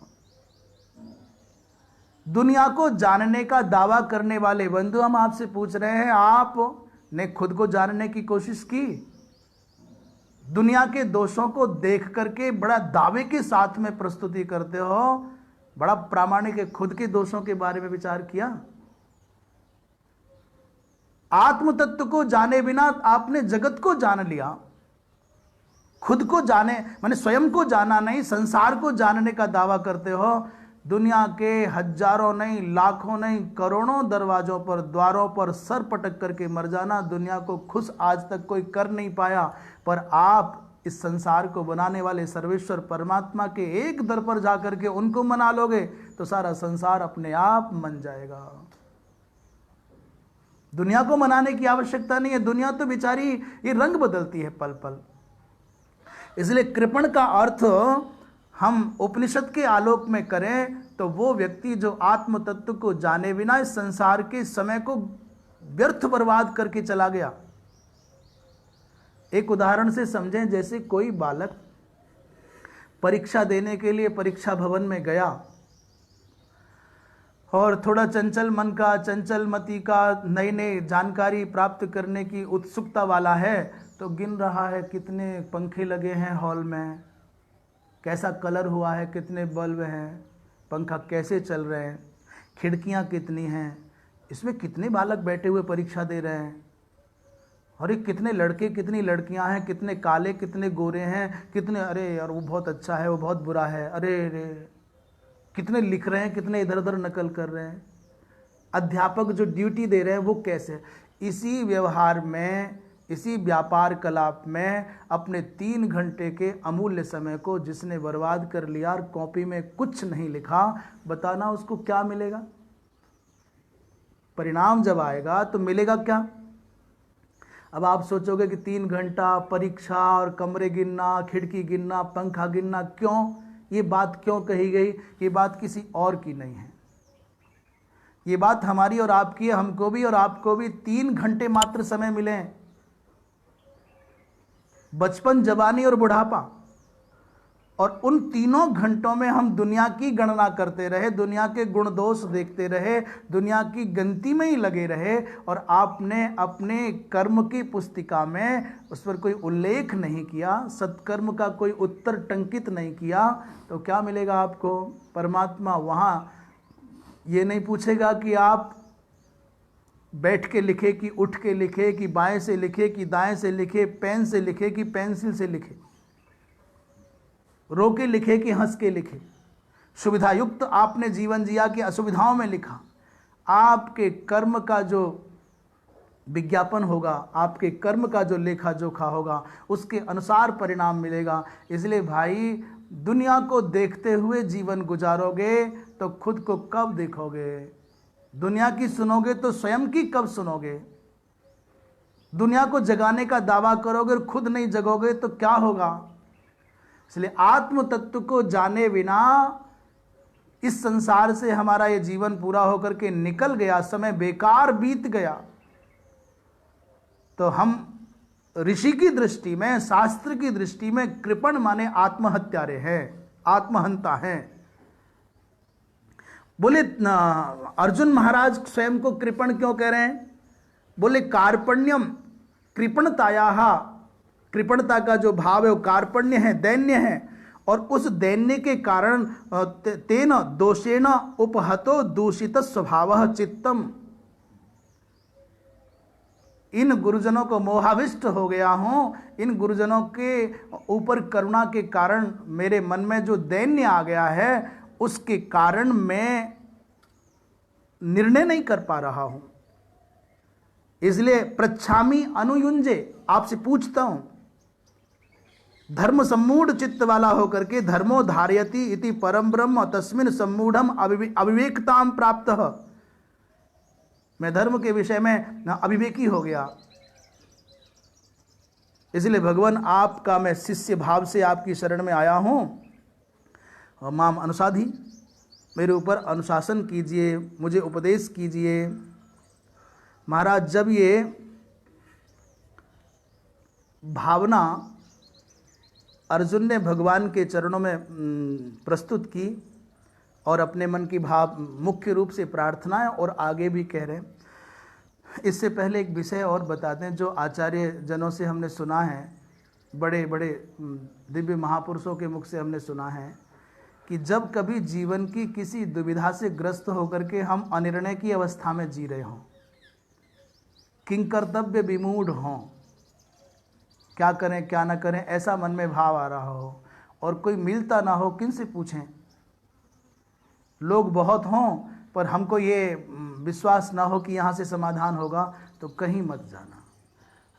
दुनिया को जानने का दावा करने वाले बंधु, हम आपसे पूछ रहे हैं, आपने खुद को जानने की कोशिश की? दुनिया के दोषों को देख करके बड़ा दावे के साथ में प्रस्तुति करते हो, बड़ा प्रामाणिक है, खुद के दोषों के बारे में विचार किया? आत्म तत्व को जाने बिना आपने जगत को जान लिया। खुद को जाने माने स्वयं को जाना नहीं, संसार को जानने का दावा करते हो। दुनिया के हजारों नहीं, लाखों नहीं, करोड़ों दरवाजों पर, द्वारों पर सर पटक करके मर जाना, दुनिया को खुश आज तक कोई कर नहीं पाया। पर आप इस संसार को बनाने वाले सर्वेश्वर परमात्मा के एक दर पर जाकर के उनको मना लोगे तो सारा संसार अपने आप मन जाएगा। दुनिया को मनाने की आवश्यकता नहीं है, दुनिया तो बेचारी ये रंग बदलती है पल पल। इसलिए कृपण का अर्थ हम उपनिषद के आलोक में करें तो वो व्यक्ति जो आत्म तत्व को जाने बिना इस संसार के समय को व्यर्थ बर्बाद करके चला गया। एक उदाहरण से समझें, जैसे कोई बालक परीक्षा देने के लिए परीक्षा भवन में गया और थोड़ा चंचल मन का, चंचल मति का, नई नई जानकारी प्राप्त करने की उत्सुकता वाला है, तो गिन रहा है कितने पंखे लगे हैं हॉल में, कैसा कलर हुआ है, कितने बल्ब हैं, पंखा कैसे चल रहे हैं, खिड़कियां कितनी हैं, इसमें कितने बालक बैठे हुए परीक्षा दे रहे हैं, और ये कितने लड़के कितनी लड़कियां हैं, कितने काले कितने गोरे हैं, कितने, अरे यार वो बहुत अच्छा है, वो बहुत बुरा है, अरे अरे कितने लिख रहे हैं, कितने इधर उधर नकल कर रहे हैं, अध्यापक जो ड्यूटी दे रहे हैं वो कैसे। इसी व्यवहार में, इसी व्यापार कलाप में अपने 3 घंटे के अमूल्य समय को जिसने बर्बाद कर लिया और कॉपी में कुछ नहीं लिखा, बताना उसको क्या मिलेगा? परिणाम जब आएगा तो मिलेगा क्या? अब आप सोचोगे कि 3 घंटा परीक्षा और कमरे गिनना, खिड़की गिनना, पंखा गिनना, क्यों? ये बात क्यों कही गई? ये बात किसी और की नहीं है, ये बात हमारी और आपकी है। हमको भी और आपको भी 3 घंटे मात्र समय मिले हैं, बचपन, जवानी और बुढ़ापा, और उन तीनों घंटों में हम दुनिया की गणना करते रहे, दुनिया के गुण दोष देखते रहे, दुनिया की गिनती में ही लगे रहे, और आपने अपने कर्म की पुस्तिका में उस पर कोई उल्लेख नहीं किया, सत्कर्म का कोई उत्तर टंकित नहीं किया, तो क्या मिलेगा आपको? परमात्मा वहाँ ये नहीं पूछेगा कि आप बैठ के लिखे कि उठ के लिखे, कि बाएं से लिखे कि दाएं से लिखे, पेन से लिखे कि पेंसिल से लिखे, रो के लिखे कि हंस के लिखे, सुविधा युक्त आपने जीवन जिया कि असुविधाओं में लिखा। आपके कर्म का जो विज्ञापन होगा, आपके कर्म का जो लेखा जोखा होगा, उसके अनुसार परिणाम मिलेगा। इसलिए भाई, दुनिया को देखते हुए जीवन गुजारोगे तो खुद को कब देखोगे? दुनिया की सुनोगे तो स्वयं की कब सुनोगे? दुनिया को जगाने का दावा करोगे और खुद नहीं जगोगे तो क्या होगा? इसलिए आत्म तत्व को जाने बिना इस संसार से हमारा ये जीवन पूरा होकर के निकल गया, समय बेकार बीत गया, तो हम ऋषि की दृष्टि में, शास्त्र की दृष्टि में कृपण माने आत्महत्यारे हैं, आत्महंता हैं। बोले अर्जुन महाराज स्वयं को कृपण क्यों कह रहे हैं? बोले कार्पण्यम कृपणताया, कृपणता का जो भाव है वो कार्पण्य है, दैन्य है, और उस दैन्य के कारण तेन दोषेण उपहतो दूषित स्वभाव चित्तम। इन गुरुजनों को मोहाविष्ट हो गया हूं, इन गुरुजनों के ऊपर करुणा के कारण मेरे मन में जो दैन्य आ गया है, उसके कारण मैं निर्णय नहीं कर पा रहा हूं। इसलिए पृच्छामि अनुयुंजे, आपसे पूछता हूं, धर्म सम्मूढ़ चित्त वाला होकर के, धर्मो धारयति इति परम ब्रह्म तस्मिन् सम्मूढ़म अविवेकताम प्राप्तः, मैं धर्म के विषय में अविवेकी हो गया। इसलिए भगवान आपका मैं शिष्य भाव से आपकी शरण में आया हूं, और माम अनुसाधी, मेरे ऊपर अनुशासन कीजिए, मुझे उपदेश कीजिए। महाराज जब ये भावना अर्जुन ने भगवान के चरणों में प्रस्तुत की और अपने मन की भाव मुख्य रूप से प्रार्थनाएं और आगे भी कह रहे हैं। इससे पहले एक विषय और बताते हैं जो आचार्य जनों से हमने सुना है, बड़े बड़े दिव्य महापुरुषों के मुख से हमने सुना है कि जब कभी जीवन की किसी दुविधा से ग्रस्त होकर के हम अनिर्णय की अवस्था में जी रहे हों, किंकर्तव्य विमूढ़ हों, क्या करें क्या ना करें ऐसा मन में भाव आ रहा हो और कोई मिलता ना हो, किन से पूछें, लोग बहुत हों पर हमको ये विश्वास ना हो कि यहाँ से समाधान होगा, तो कहीं मत जाना।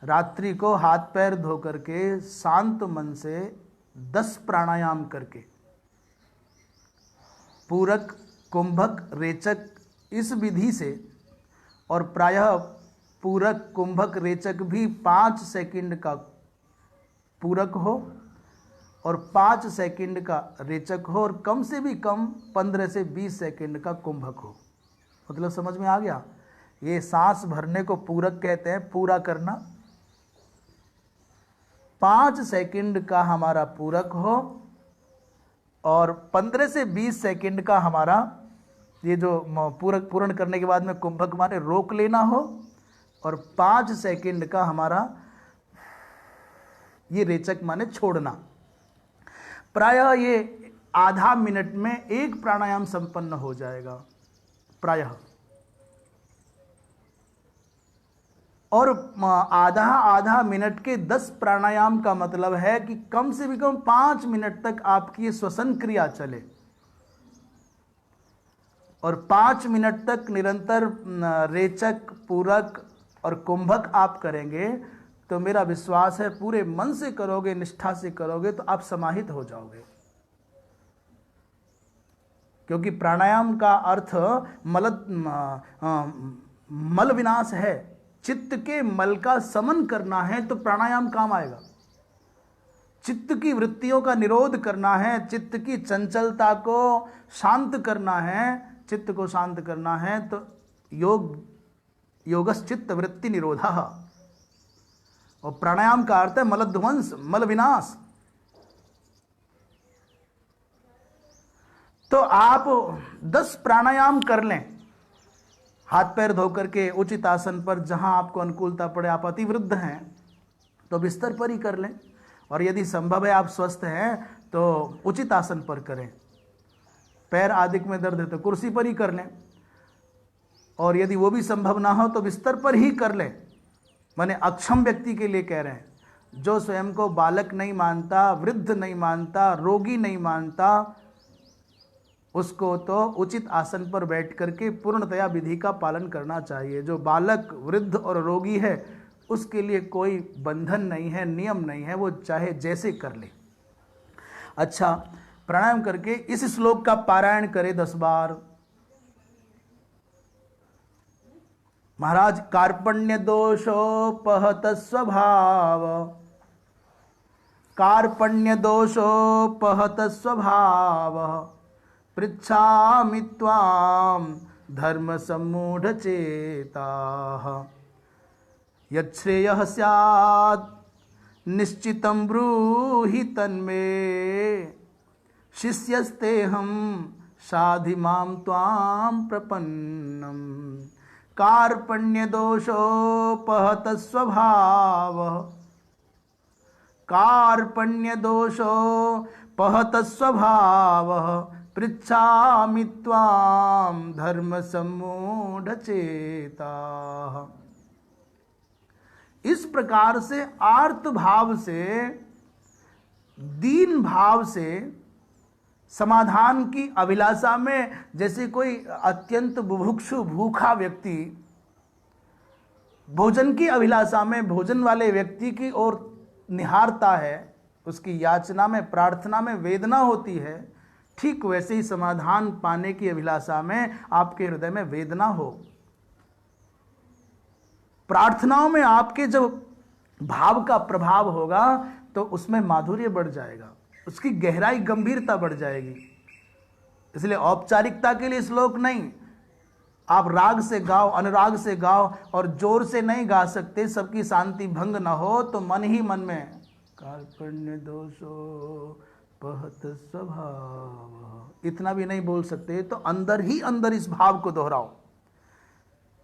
रात्रि को हाथ पैर धो करके शांत मन से 10 प्राणायाम करके, पूरक, कुंभक, रेचक, इस विधि से, और प्रायः पूरक, कुंभक, रेचक भी 5 सेकंड का पूरक हो और 5 सेकंड का रेचक हो और कम से भी कम 15 से 20 सेकंड का कुंभक हो। मतलब समझ में आ गया? ये सांस भरने को पूरक कहते हैं, पूरा करना। 5 सेकंड का हमारा पूरक हो और 15 से 20 सेकंड का हमारा ये जो पूरक पूर्ण करने के बाद में कुंभक माने रोक लेना हो और 5 सेकंड का हमारा ये रेचक माने छोड़ना। प्रायः ये आधा मिनट में एक प्राणायाम संपन्न हो जाएगा प्रायः, और आधा मिनट के 10 प्राणायाम का मतलब है कि कम से भी कम 5 मिनट तक आपकी ये श्वसन क्रिया चले और 5 मिनट तक निरंतर रेचक, पूरक और कुंभक आप करेंगे तो मेरा विश्वास है पूरे मन से करोगे, निष्ठा से करोगे तो आप समाहित हो जाओगे। क्योंकि प्राणायाम का अर्थ मल विनाश है, चित्त के मल का समन करना है तो प्राणायाम काम आएगा। चित्त की वृत्तियों का निरोध करना है, चित्त की चंचलता को शांत करना है, चित्त को शांत करना है तो योगश्चित्त वृत्ति निरोधः, और प्राणायाम का अर्थ है मलध्वंस, मल विनाश। तो आप 10 प्राणायाम कर लें हाथ पैर धो करके उचित आसन पर, जहां आपको अनुकूलता पड़े। आप अतिवृद्ध हैं तो बिस्तर पर ही कर लें, और यदि संभव है आप स्वस्थ हैं तो उचित आसन पर करें। पैर आदि में दर्द है तो कुर्सी पर ही कर लें, और यदि वो भी संभव ना हो तो बिस्तर पर ही कर लें। माने अक्षम व्यक्ति के लिए कह रहे हैं, जो स्वयं को बालक नहीं मानता, वृद्ध नहीं मानता, रोगी नहीं मानता, उसको तो उचित आसन पर बैठ करके पूर्णतया विधि का पालन करना चाहिए। जो बालक, वृद्ध और रोगी है उसके लिए कोई बंधन नहीं है, नियम नहीं है, वो चाहे जैसे कर ले। अच्छा, प्राणायाम करके इस श्लोक का पारायण करे 10 बार। महाराज, कार्पण्य दोषोपहत स्वभाव, कार्पण्य दोषोपहत स्वभाव, पृच्छामि त्वां धर्म सम्मूढ़ चेताः, यच्छ्रेयः स्यात् निश्चितं ब्रूहि तन्मे, शिष्यस्तेऽहं साधि मां त्वां प्रपन्नम्। कार्पण्य दोषोपहत स्वभाव, कार्पण्य दोषोपहत स्वभाव, पृच्छामि त्वां धर्म सम्मूढ़ चेताः। इस प्रकार से आर्त भाव से, दीन भाव से, समाधान की अभिलाषा में, जैसे कोई अत्यंत बुभुक्षु भूखा व्यक्ति भोजन की अभिलाषा में भोजन वाले व्यक्ति की ओर निहारता है, उसकी याचना में, प्रार्थना में वेदना होती है, ठीक वैसे ही समाधान पाने की अभिलाषा में आपके हृदय में वेदना हो। प्रार्थनाओं में आपके जब भाव का प्रभाव होगा तो उसमें माधुर्य बढ़ जाएगा, उसकी गहराई, गंभीरता बढ़ जाएगी। इसलिए औपचारिकता के लिए श्लोक नहीं, आप राग से गाओ, अनुराग से गाओ, और जोर से नहीं गा सकते, सबकी शांति भंग न हो तो मन ही मन में कार्पण्य दोषो पहत स्वभाव, इतना भी नहीं बोल सकते, तो अंदर ही अंदर इस भाव को दोहराओ,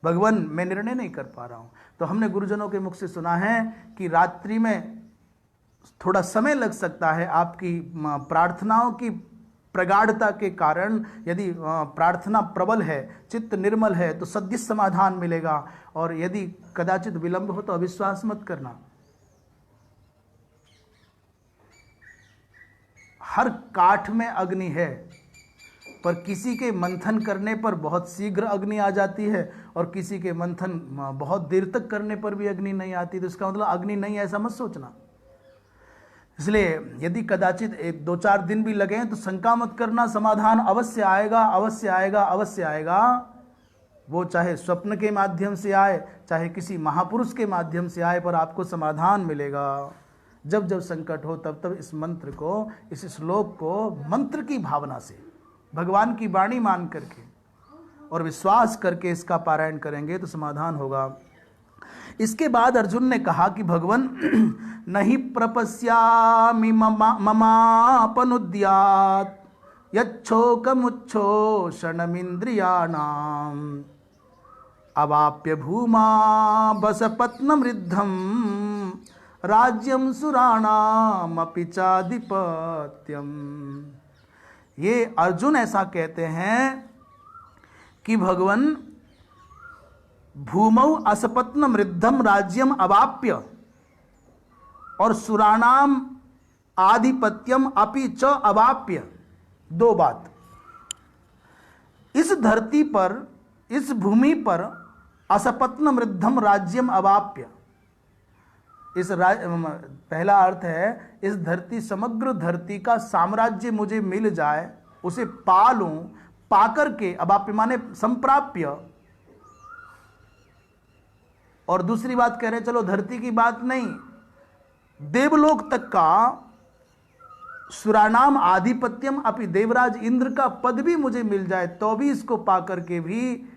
भगवान मैं निर्णय नहीं कर पा रहा हूं। तो हमने गुरुजनों के मुख से सुना है कि रात्रि में थोड़ा समय लग सकता है, आपकी प्रार्थनाओं की प्रगाढ़ता के कारण, यदि प्रार्थना प्रबल है, चित्त निर्मल है, तो सद्य समाधान मिलेगा, और यदि कदाचित विलंब हो तो अविश्वास मत करना। हर काठ में अग्नि है, पर किसी के मंथन करने पर बहुत शीघ्र अग्नि आ जाती है, और किसी के मंथन बहुत देर तक करने पर भी अग्नि नहीं आती। तो इसका मतलब अग्नि नहीं, ऐसा मत सोचना। इसलिए यदि कदाचित 1-2-4 दिन भी लगे तो शंका मत करना, समाधान अवश्य आएगा, अवश्य आएगा, अवश्य आएगा। वो चाहे स्वप्न के माध्यम से आए, चाहे किसी महापुरुष के माध्यम से आए, पर आपको समाधान मिलेगा। जब जब संकट हो तब तब इस मंत्र को, इस श्लोक को मंत्र की भावना से, भगवान की वाणी मान करके और विश्वास करके इसका पारायण करेंगे तो समाधान होगा। इसके बाद अर्जुन ने कहा कि भगवान नहीं प्रपश्यामि ममापनुद्यात् यच्छोकमुच्छोषणमिन्द्रियाणाम् अवाप्य भूमा बसपत्नमृद्धं राज्यं सुराणामपि चाधिपत्यम्। ये अर्जुन ऐसा कहते हैं कि भगवान भूमौ असपत्न मृद्धम राज्यम अवाप्य और सुराणाम आधिपत्यम अपि च अवाप्य। दो बात, इस धरती पर, इस भूमि पर असपत्न मृद्धम राज्यम अवाप्य, इस पहला अर्थ है इस धरती, समग्र धरती का साम्राज्य मुझे मिल जाए, उसे पा लूं, पाकर के, अवाप्य माने संप्राप्य। और दूसरी बात कह रहे हैं, चलो धरती की बात नहीं, देवलोक तक का सुरानाम आधिपत्यम अपि, देवराज इंद्र का पद भी मुझे मिल जाए तो भी इसको पाकर के भी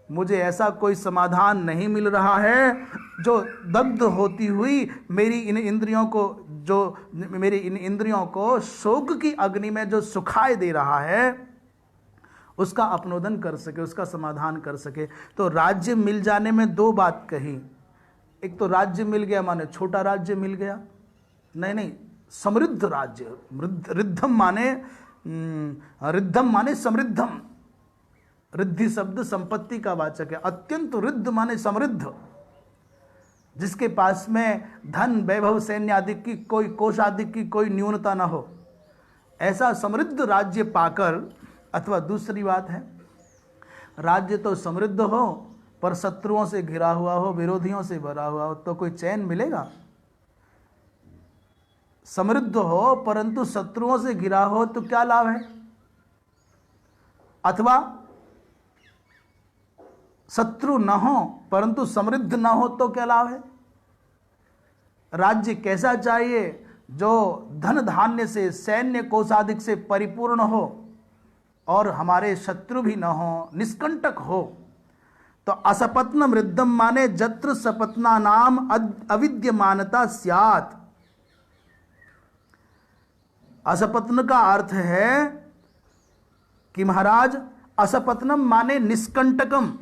मुझे ऐसा कोई समाधान नहीं मिल रहा है जो दग्ध होती हुई मेरी इन इंद्रियों को, जो मेरी इन इंद्रियों को शोक की अग्नि में जो सुखाए दे रहा है, उसका अपनोदन कर सके, उसका समाधान कर सके। तो राज्य मिल जाने में दो बात कही, एक तो राज्य मिल गया माने छोटा राज्य मिल गया, नहीं, समृद्ध राज्य, रिद्धम माने समृद्धम, रिद्धि शब्द संपत्ति का वाचक है, अत्यंत रिद्ध माने समृद्ध, जिसके पास में धन वैभव सैन्य आदि की कोई, कोष आदि की कोई न्यूनता ना हो, ऐसा समृद्ध राज्य पाकर। अथवा दूसरी बात है, राज्य तो समृद्ध हो पर शत्रुओं से घिरा हुआ हो, विरोधियों से भरा हुआ हो, तो कोई चैन मिलेगा? समृद्ध हो परंतु शत्रुओं से घिरा हो तो क्या लाभ है? अथवा शत्रु न हो परंतु समृद्ध न हो तो क्या लाभ है? राज्य कैसा चाहिए? जो धन धान्य से, सैन्य कोषाधिक से परिपूर्ण हो और हमारे शत्रु भी न हो, निष्कंटक हो। तो असपत्न मृद्धम माने जत्र सपत्ना नाम अविद्यमानता स्यात्। असपत्न का अर्थ है कि महाराज असपत्नम माने निष्कंटकम,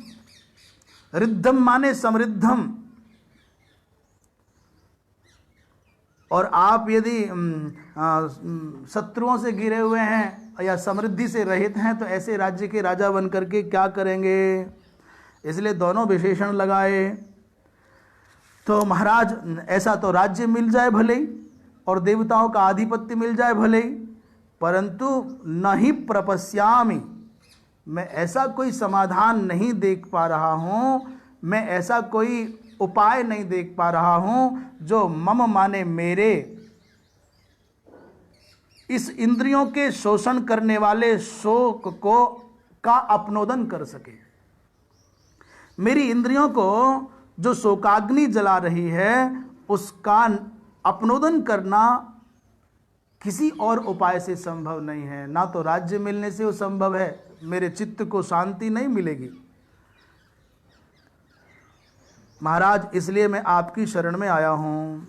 रिद्धम माने समृद्धम। और आप यदि शत्रुओं से घिरे हुए हैं या समृद्धि से रहित हैं तो ऐसे राज्य के राजा बन करके क्या करेंगे? इसलिए दोनों विशेषण लगाए। तो महाराज ऐसा तो राज्य मिल जाए भले ही और देवताओं का आधिपत्य मिल जाए भले ही, परंतु नहीं प्रपश्यामि, मैं ऐसा कोई समाधान नहीं देख पा रहा हूं, मैं ऐसा कोई उपाय नहीं देख पा रहा हूं जो मम माने मेरे, इस इंद्रियों के शोषण करने वाले शोक को का अपनोदन कर सके। मेरी इंद्रियों को जो शोकाग्नि जला रही है उसका अपनोदन करना किसी और उपाय से संभव नहीं है। ना तो राज्य मिलने से वो संभव है, मेरे चित्त को शांति नहीं मिलेगी। महाराज इसलिए मैं आपकी शरण में आया हूँ,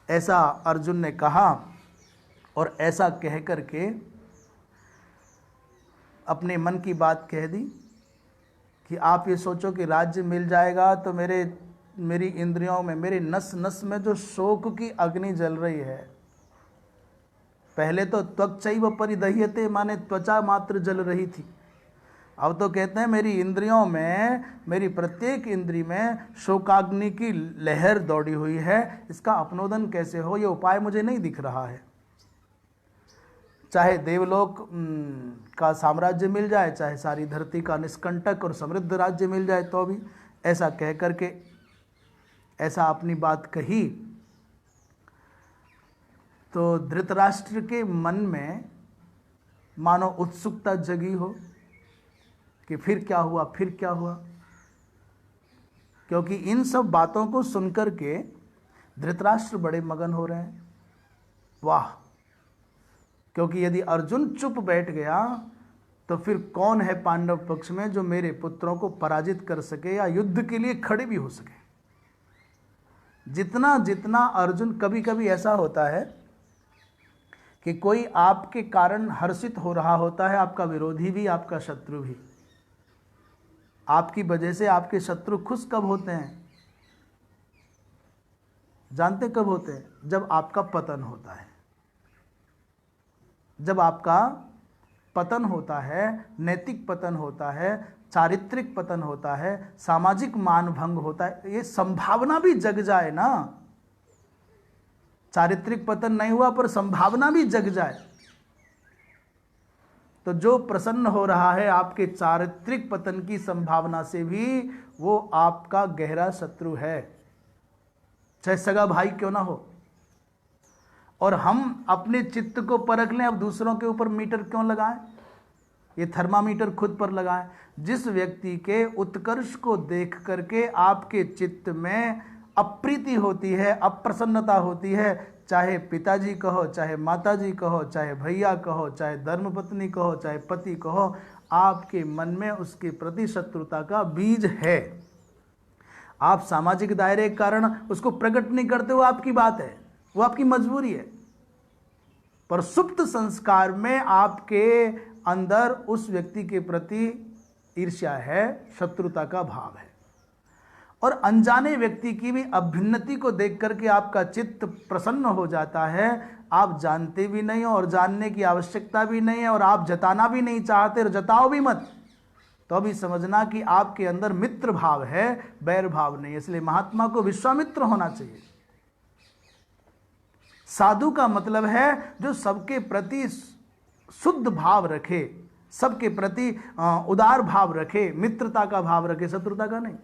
ऐसा अर्जुन ने कहा। और ऐसा कह करके अपने मन की बात कह दी कि आप ये सोचो कि राज्य मिल जाएगा तो मेरी इंद्रियों में, मेरे नस नस में जो शोक की अग्नि जल रही है, पहले तो त्वक्चैव परिदह्यते माने त्वचा मात्र जल रही थी, अब तो कहते हैं मेरी इंद्रियों में, मेरी प्रत्येक इंद्री में शोकाग्नि की लहर दौड़ी हुई है। इसका अपनोदन कैसे हो, ये उपाय मुझे नहीं दिख रहा है। चाहे देवलोक का साम्राज्य मिल जाए, चाहे सारी धरती का निष्कंटक और समृद्ध राज्य मिल जाए, तो भी ऐसा कह करके ऐसा अपनी बात कही तो धृतराष्ट्र के मन में मानो उत्सुकता जगी हो कि फिर क्या हुआ, फिर क्या हुआ। क्योंकि इन सब बातों को सुनकर के धृतराष्ट्र बड़े मगन हो रहे हैं। वाह! क्योंकि यदि अर्जुन चुप बैठ गया तो फिर कौन है पांडव पक्ष में जो मेरे पुत्रों को पराजित कर सके या युद्ध के लिए खड़े भी हो सके। जितना जितना अर्जुन, कभी कभी ऐसा होता है कि कोई आपके कारण हर्षित हो रहा होता है, आपका विरोधी भी, आपका शत्रु भी। आपकी वजह से आपके शत्रु खुश कब होते हैं? जानते कब होते हैं? जब आपका पतन होता है। जब आपका पतन होता है, नैतिक पतन होता है, चारित्रिक पतन होता है, सामाजिक मान भंग होता है, ये संभावना भी जग जाए ना। चारित्रिक पतन नहीं हुआ पर संभावना भी जग जाए, तो जो प्रसन्न हो रहा है आपके चारित्रिक पतन की संभावना से भी, वो आपका गहरा शत्रु है, चाहे सगा भाई क्यों ना हो। और हम अपने चित्त को परख लें, अब दूसरों के ऊपर मीटर क्यों लगाएं? ये थर्मामीटर खुद पर लगाएं। जिस व्यक्ति के उत्कर्ष को देख करके आपके चित्त में अप्रीति होती है, अप्रसन्नता होती है, चाहे पिताजी कहो, चाहे माताजी कहो, चाहे भैया कहो, चाहे धर्मपत्नी कहो, चाहे पति कहो, आपके मन में उसके प्रति शत्रुता का बीज है। आप सामाजिक दायरे के कारण उसको प्रकट नहीं करते, वो आपकी बात है, वो आपकी मजबूरी है। पर सुप्त संस्कार में आपके अंदर उस व्यक्ति के प्रति ईर्ष्या है, शत्रुता का भाव है। और अनजाने व्यक्ति की भी अभ्युन्नति को देख करके आपका चित्त प्रसन्न हो जाता है। आप जानते भी नहीं हो और जानने की आवश्यकता भी नहीं है, और आप जताना भी नहीं चाहते और जताओ भी मत, तो भी समझना कि आपके अंदर मित्र भाव है, बैर भाव नहीं। इसलिए महात्मा को विश्वामित्र होना चाहिए। साधु का मतलब है जो सबके प्रति शुद्ध भाव रखे, सबके प्रति उदार भाव रखे, मित्रता का भाव रखे, शत्रुता का नहीं।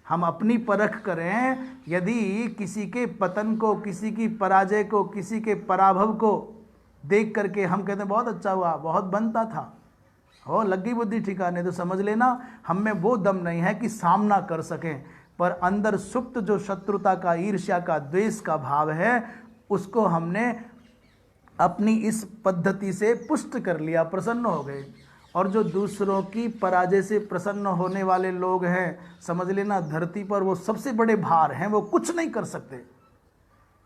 हम अपनी परख करें, यदि किसी के पतन को, किसी की पराजय को, किसी के पराभव को देख करके हम कहते हैं बहुत अच्छा हुआ, बहुत बनता था, हो लग गई बुद्धि ठिकाने, तो समझ लेना हम में वो दम नहीं है कि सामना कर सकें। पर अंदर सुप्त जो शत्रुता का, ईर्ष्या का, द्वेष का भाव है, उसको हमने अपनी इस पद्धति से पुष्ट कर लिया, प्रसन्न हो गए। और जो दूसरों की पराजय से प्रसन्न होने वाले लोग हैं, समझ लेना धरती पर वो सबसे बड़े भार हैं, वो कुछ नहीं कर सकते।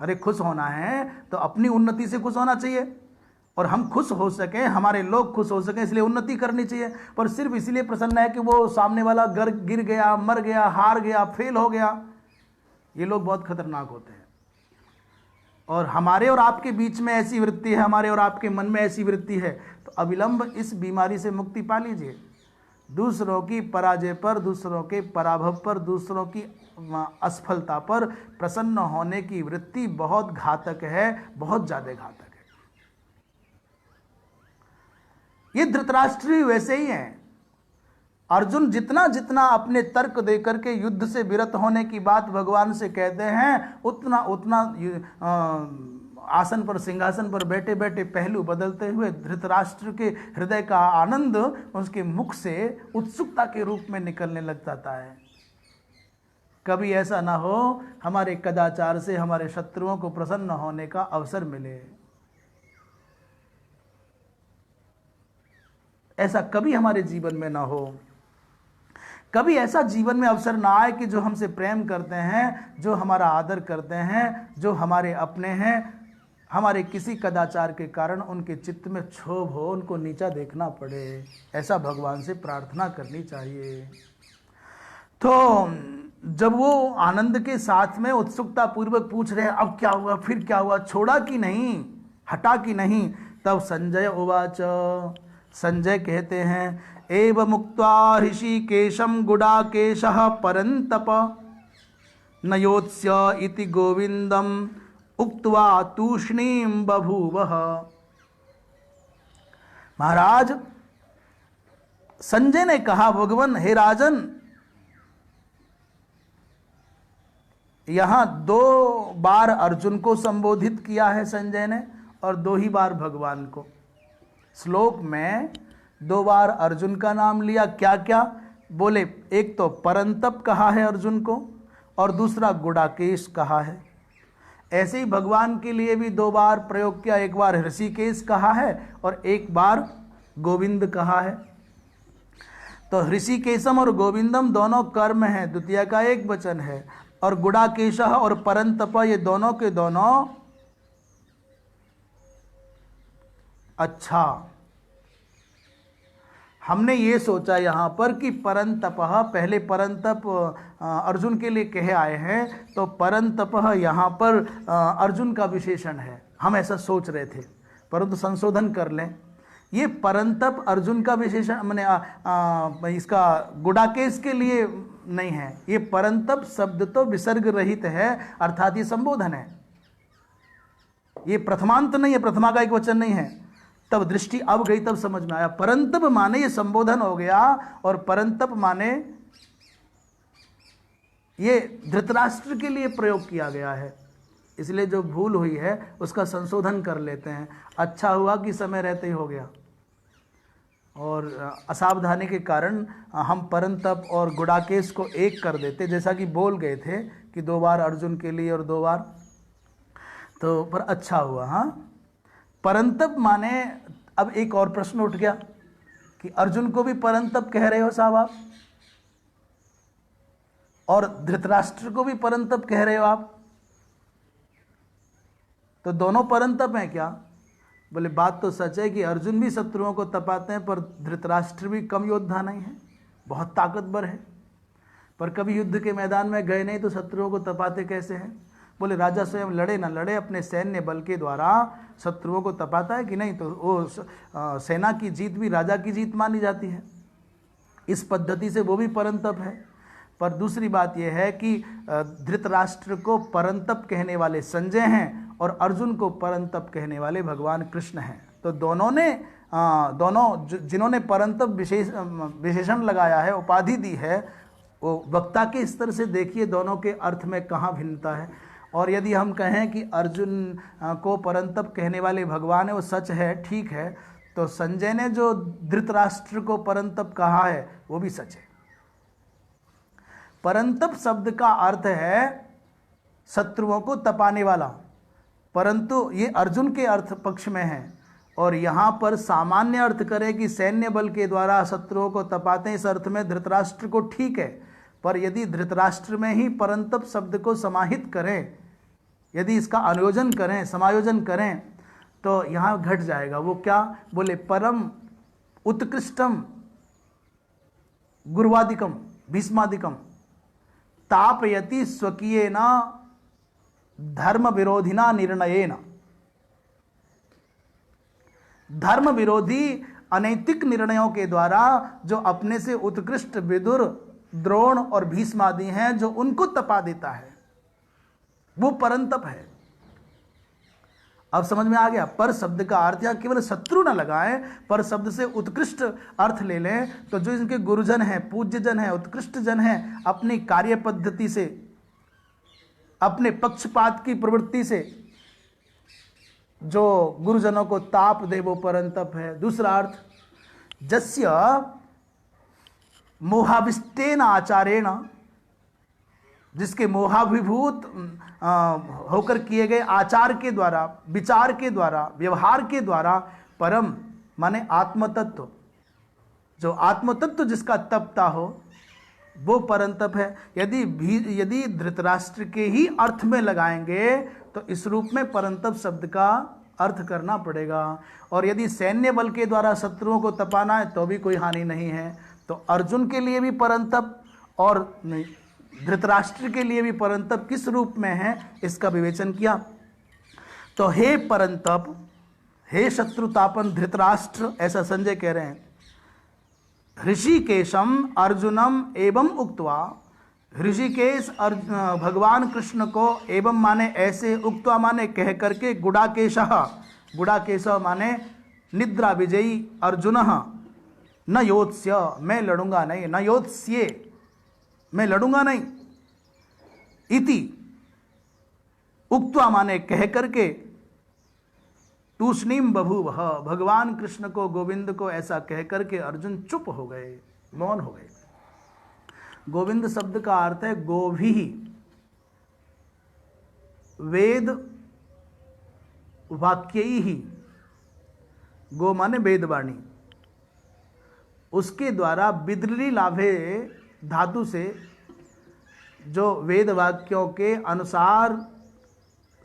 अरे खुश होना है तो अपनी उन्नति से खुश होना चाहिए, और हम खुश हो सकें, हमारे लोग खुश हो सकें, इसलिए उन्नति करनी चाहिए। पर सिर्फ इसलिए प्रसन्न है कि वो सामने वाला गिर गया, मर गया, हार गया, फेल हो गया, ये लोग बहुत खतरनाक होते हैं। और हमारे और आपके बीच में ऐसी वृत्ति है, हमारे और आपके मन में ऐसी वृत्ति है, तो अविलंब इस बीमारी से मुक्ति पा लीजिए। दूसरों की पराजय पर, दूसरों के पराभव पर, दूसरों की असफलता पर प्रसन्न होने की वृत्ति बहुत घातक है, बहुत ज़्यादा घातक है। ये धृतराष्ट्र वैसे ही हैं। अर्जुन जितना जितना अपने तर्क देकर के युद्ध से विरत होने की बात भगवान से कहते हैं, उतना उतना आसन पर, सिंहासन पर बैठे बैठे पहलू बदलते हुए धृतराष्ट्र के हृदय का आनंद उसके मुख से उत्सुकता के रूप में निकलने लग जाता है। कभी ऐसा ना हो हमारे कदाचार से हमारे शत्रुओं को प्रसन्न होने का अवसर मिले। ऐसा कभी हमारे जीवन में ना हो। कभी ऐसा जीवन में अवसर ना आए कि जो हमसे प्रेम करते हैं, जो हमारा आदर करते हैं, जो हमारे अपने हैं, हमारे किसी कदाचार के कारण उनके चित्त में क्षोभ हो, उनको नीचा देखना पड़े। ऐसा भगवान से प्रार्थना करनी चाहिए। तो जब वो आनंद के साथ में उत्सुकता पूर्वक पूछ रहे हैं अब क्या हुआ, फिर क्या हुआ, छोड़ा कि नहीं, हटा कि नहीं, तब संजय उवाच, संजय कहते हैं, एव मुक्त्वा ऋषिकेशं गुडाकेशः परन्तप नयोत्स्य इति गोविंदम उक्त्वा तूष्णीं बभूवः। महाराज संजय ने कहा, भगवान हे राजन, यहां 2 बार अर्जुन को संबोधित किया है संजय ने और 2 ही बार भगवान को। श्लोक में 2 बार अर्जुन का नाम लिया। क्या क्या बोले, एक तो परंतप कहा है अर्जुन को और दूसरा गुडाकेश कहा है। ऐसे ही भगवान के लिए भी 2 बार प्रयोग किया, एक बार ऋषिकेश कहा है और एक बार गोविंद कहा है। तो ऋषिकेशम और गोविंदम दोनों कर्म हैं, द्वितीय का एक वचन है, और गुडाकेश और परंतप ये दोनों के दोनों अच्छा। हमने ये सोचा यहाँ पर कि परंतप, पहले परंतप अर्जुन के लिए कहे आए हैं, तो परंतप यहाँ पर अर्जुन का विशेषण है। हम ऐसा सोच रहे थे, परंतु संशोधन कर लें, ये परंतप अर्जुन का विशेषण मैंने इसका गुडाकेश के लिए नहीं है। ये परंतप शब्द तो विसर्ग रहित है, अर्थात ये संबोधन है, ये प्रथमांत नहीं है, प्रथमा का एक वचन नहीं है। तब दृष्टि अब गई, तब समझ में आया। परंतप माने ये संबोधन हो गया और परंतप माने ये धृतराष्ट्र के लिए प्रयोग किया गया है। इसलिए जो भूल हुई है उसका संशोधन कर लेते हैं। अच्छा हुआ कि समय रहते ही हो गया, और असावधानी के कारण हम परंतप और गुडाकेश को एक कर देते, जैसा कि बोल गए थे कि 2 बार अर्जुन के लिए और 2 बार, तो पर अच्छा हुआ। हाँ, परंतप माने, अब एक और प्रश्न उठ गया कि अर्जुन को भी परंतप कह रहे हो साहब आप, और धृतराष्ट्र को भी परंतप कह रहे हो आप, तो दोनों परंतप हैं क्या? बोले बात तो सच है कि अर्जुन भी शत्रुओं को तपाते हैं, पर धृतराष्ट्र भी कम योद्धा नहीं है, बहुत ताकतवर है, पर कभी युद्ध के मैदान में गए नहीं तो शत्रुओं को तपाते कैसे हैं? बोले राजा स्वयं लड़े ना लड़े, अपने सैन्य बल के द्वारा शत्रुओं को तपाता है कि नहीं, तो वो सेना की जीत भी राजा की जीत मानी जाती है। इस पद्धति से वो भी परंतप है। पर दूसरी बात यह है कि धृतराष्ट्र को परंतप कहने वाले संजय हैं और अर्जुन को परंतप कहने वाले भगवान कृष्ण हैं। तो दोनों ने जिन्होंने परंतप विशेषण लगाया है, उपाधि दी है, वो वक्ता के स्तर से देखिए दोनों के अर्थ में कहाँ भिन्नता है। और यदि हम कहें कि अर्जुन को परंतप कहने वाले भगवान है, वो सच है, ठीक है, तो संजय ने जो धृतराष्ट्र को परंतप कहा है वो भी सच है। परंतप शब्द का अर्थ है शत्रुओं को तपाने वाला, परंतु ये अर्जुन के अर्थ पक्ष में है, और यहाँ पर सामान्य अर्थ करें कि सैन्य बल के द्वारा शत्रुओं को तपाते हैं, इस अर्थ में धृतराष्ट्र को ठीक है। पर यदि धृतराष्ट्र में ही परंतप शब्द को समाहित करें, यदि इसका अनुयोजन करें, समायोजन करें, तो यहाँ घट जाएगा। वो क्या बोले, परम उत्कृष्टम गुरुवादिकम भीष्मादिकम तापयति स्वकीयेन धर्म विरोधिना निर्णयेन। धर्म विरोधी अनैतिक निर्णयों के द्वारा जो अपने से उत्कृष्ट विदुर, द्रोण और भीष्म आदि हैं, जो उनको तपा देता है, वो परंतप है। अब समझ में आ गया। पर शब्द का अर्थ या केवल शत्रु न लगाएं, पर शब्द से उत्कृष्ट अर्थ ले लें, तो जो इनके गुरुजन हैं, पूज्य जन हैं, उत्कृष्ट जन हैं, अपनी कार्य पद्धति से, अपने पक्षपात की प्रवृत्ति से जो गुरुजनों को ताप दे, वो परंतप है। दूसरा अर्थ, जस्य मोहाविष्टेन आचारेण, जिसके मोहाभिभूत होकर किए गए आचार के द्वारा, विचार के द्वारा, व्यवहार के द्वारा, परम माने आत्मतत्व, जो आत्मतत्व जिसका तपता हो वो परंतप है। यदि धृतराष्ट्र के ही अर्थ में लगाएंगे तो इस रूप में परंतप शब्द का अर्थ करना पड़ेगा। और यदि सैन्य बल के द्वारा शत्रुओं को तपाना है तो भी कोई हानि नहीं है। तो अर्जुन के लिए भी परंतप और धृतराष्ट्र के लिए भी परंतप किस रूप में है इसका विवेचन किया। तो हे परंतप, हे शत्रुतापन धृतराष्ट्र, ऐसा संजय कह रहे हैं। ऋषिकेशम अर्जुनम एवं उक्त्वा, ऋषिकेश भगवान कृष्ण को एवं माने ऐसे, उक्त्वा माने कह करके, गुडाकेश, गुडाकेश माने निद्रा विजयी अर्जुन, न योत्स्य, मैं लड़ूंगा नहीं, न योत्स्ये, मैं लड़ूंगा नहीं, इति उक्त्वा माने कह करके, तूष्णीम बभूव, भगवान कृष्ण को, गोविंद को ऐसा कह करके अर्जुन चुप हो गए, मौन हो गए। गोविंद शब्द का अर्थ है गोभी, वेद वाक्य ही, गो माने वेदवाणी, उसके द्वारा बिदली लाभे धातु से जो वेद वाक्यों के अनुसार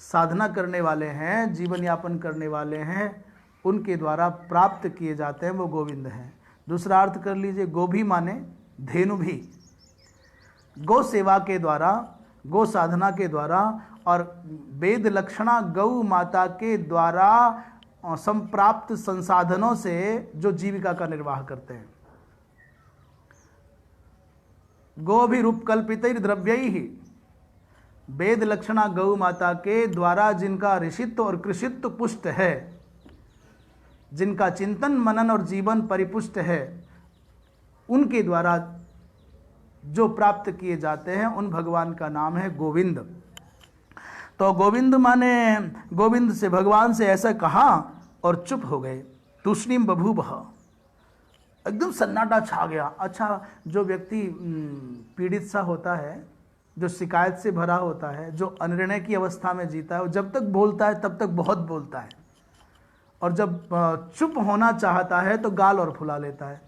साधना करने वाले हैं, जीवन यापन करने वाले हैं, उनके द्वारा प्राप्त किए जाते हैं, वो गोविंद हैं। दूसरा अर्थ कर लीजिए, गोभी माने धेनु भी, गौ सेवा के द्वारा, गौ साधना के द्वारा और वेद लक्षणा गौ माता के द्वारा संप्राप्त संसाधनों से जो जीविका का निर्वाह करते हैं। गोभिरूपकल्पित द्रव्य ही, वेद लक्षणा गौ माता के द्वारा जिनका ऋषित्व और कृषित्व पुष्ट है, जिनका चिंतन मनन और जीवन परिपुष्ट है, उनके द्वारा जो प्राप्त किए जाते हैं उन भगवान का नाम है गोविंद। तो गोविंद माने, गोविंद से, भगवान से ऐसा कहा और चुप हो गए। तूष्णीम बभूवः, एकदम सन्नाटा छा गया। अच्छा, जो व्यक्ति पीड़ित सा होता है, जो शिकायत से भरा होता है, जो अनिर्णय की अवस्था में जीता है, वो जब तक बोलता है तब तक बहुत बोलता है, और जब चुप होना चाहता है तो गाल और फुला लेता है।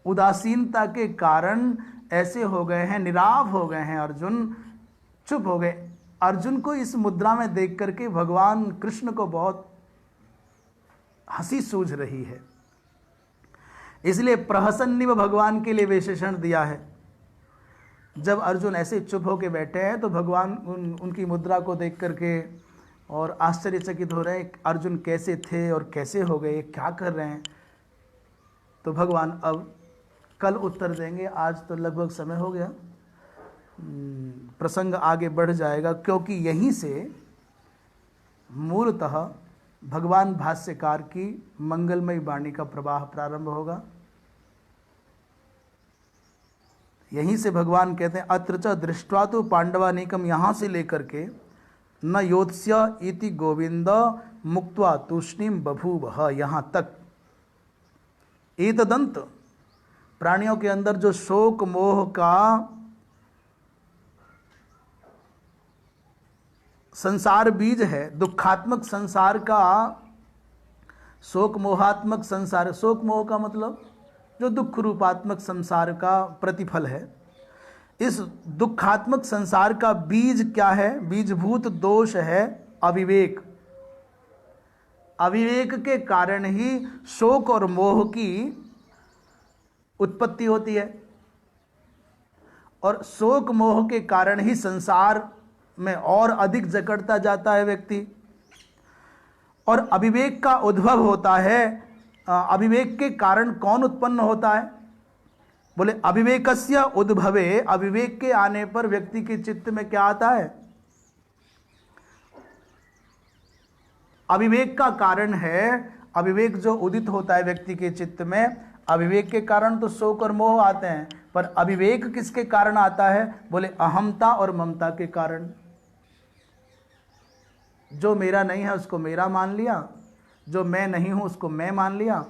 उदासीनता के कारण ऐसे हो गए हैं, निराव हो गए हैं अर्जुन, चुप हो गए। अर्जुन को इस मुद्रा में देख करके भगवान कृष्ण को बहुत हंसी सूझ रही है, इसलिए प्रहसन्निव भगवान के लिए विशेषण दिया है। जब अर्जुन ऐसे चुप होके बैठे हैं तो भगवान उनकी मुद्रा को देख करके और आश्चर्यचकित हो रहे हैं, अर्जुन कैसे थे और कैसे हो गए, क्या कर रहे हैं। तो भगवान अब कल उत्तर देंगे, आज तो लगभग समय हो गया, प्रसंग आगे बढ़ जाएगा, क्योंकि यहीं से मूलतः भगवान भाष्यकार की मंगलमयी वाणी का प्रवाह प्रारंभ होगा। यहीं से भगवान कहते हैं, अत्र च दृष्ट्वा तो पांडवानीकम, यहाँ से लेकर के न योत्स्य इति गोविंद मुक्त्वा तूष्णीम बभूवः, यहाँ तक। एतदंत, प्राणियों के अंदर जो शोक मोह का संसार बीज है, दुखात्मक संसार का, शोक मोहात्मक संसार, शोक मोह का मतलब जो दुख रूपात्मक संसार का प्रतिफल है, इस दुखात्मक संसार का बीज क्या है? बीजभूत दोष है अविवेक। अविवेक के कारण ही शोक और मोह की उत्पत्ति होती है, और शोक मोह के कारण ही संसार में और अधिक जकड़ता जाता है व्यक्ति। और अविवेक का उद्भव होता है, अविवेक के कारण कौन उत्पन्न होता है? बोले अविवेकस्य उद्भवे, अविवेक के आने पर व्यक्ति के चित्त में क्या आता है? अविवेक का कारण है, अविवेक जो उदित होता है व्यक्ति के चित्त में, अविवेक के कारण तो शोक और मोह आते हैं, पर अविवेक किसके कारण आता है? बोले अहमता और ममता के कारण। जो मेरा नहीं है उसको मेरा मान लिया, जो मैं नहीं हूं उसको मैं मान लिया,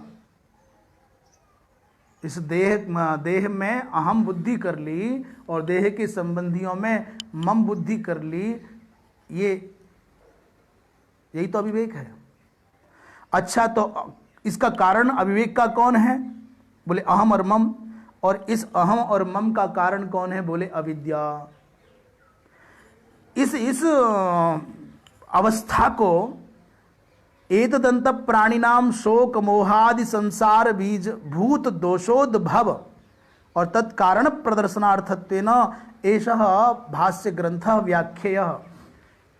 इस देह में अहम बुद्धि कर ली और देह के संबंधियों में मम बुद्धि कर ली, यही तो अविवेक है। अच्छा, तो इसका कारण अविवेक का कौन है? बोले अहम और मम, और इस अहम और मम का कारण कौन है? बोले अविद्या। इस अवस्था को एतदंत प्राणिनाम शोक मोहादि संसार बीज भूत दोषोद्भव और तत्कारण प्रदर्शनार्थत्वेन एषः भाष्य ग्रंथ व्याख्येय।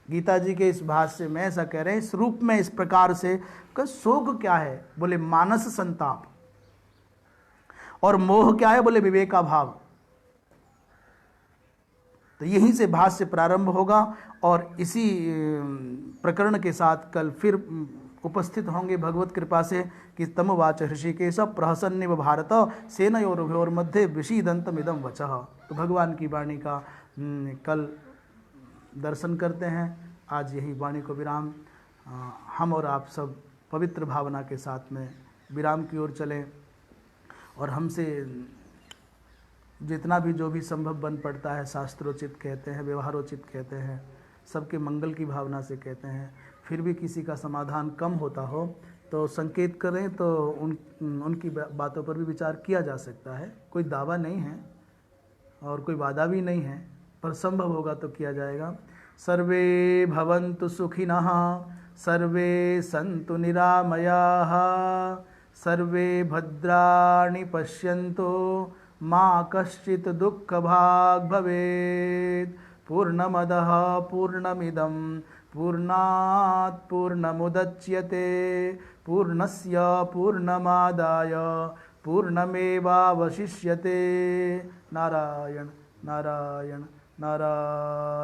गीता जी के इस भाष्य में ऐसा कह रहे हैं, इस रूप में, इस प्रकार से कि शोक क्या है? बोले मानस संताप। और मोह क्या है? बोले विवेका भाव। तो यहीं से भाष्य प्रारंभ होगा और इसी प्रकरण के साथ कल फिर उपस्थित होंगे भगवत कृपा से कि तमवाच ऋषिकेश प्रहसन्निव भारत सेनयोरुभयोर मध्य विषीदन्तमिदं वचः। तो भगवान की वाणी का कल दर्शन करते हैं। आज यही वाणी को विराम, हम और आप सब पवित्र भावना के साथ में विराम की ओर चलें और हमसे जितना भी जो भी संभव बन पड़ता है, शास्त्रोचित कहते हैं, व्यवहारोचित कहते हैं, सबके मंगल की भावना से कहते हैं। फिर भी किसी का समाधान कम होता हो तो संकेत करें, तो उनकी बातों पर भी विचार किया जा सकता है। कोई दावा नहीं है और कोई वादा भी नहीं है, पर संभव होगा तो किया जाएगा। सर्वे भवन्तु सुखिनः, सर्वे सन्तु निरामयाः, सर्वे भद्राणि पश्यन्तु मा कश्चित् दुःखभाग् भवेत्। पूर्णमदः पूर्णमिदं पूर्णात् पूर्णमुदच्यते पूर्णस्य पूर्णमादाय पूर्णमेवावशिष्यते। नारायण नारायण नारायण।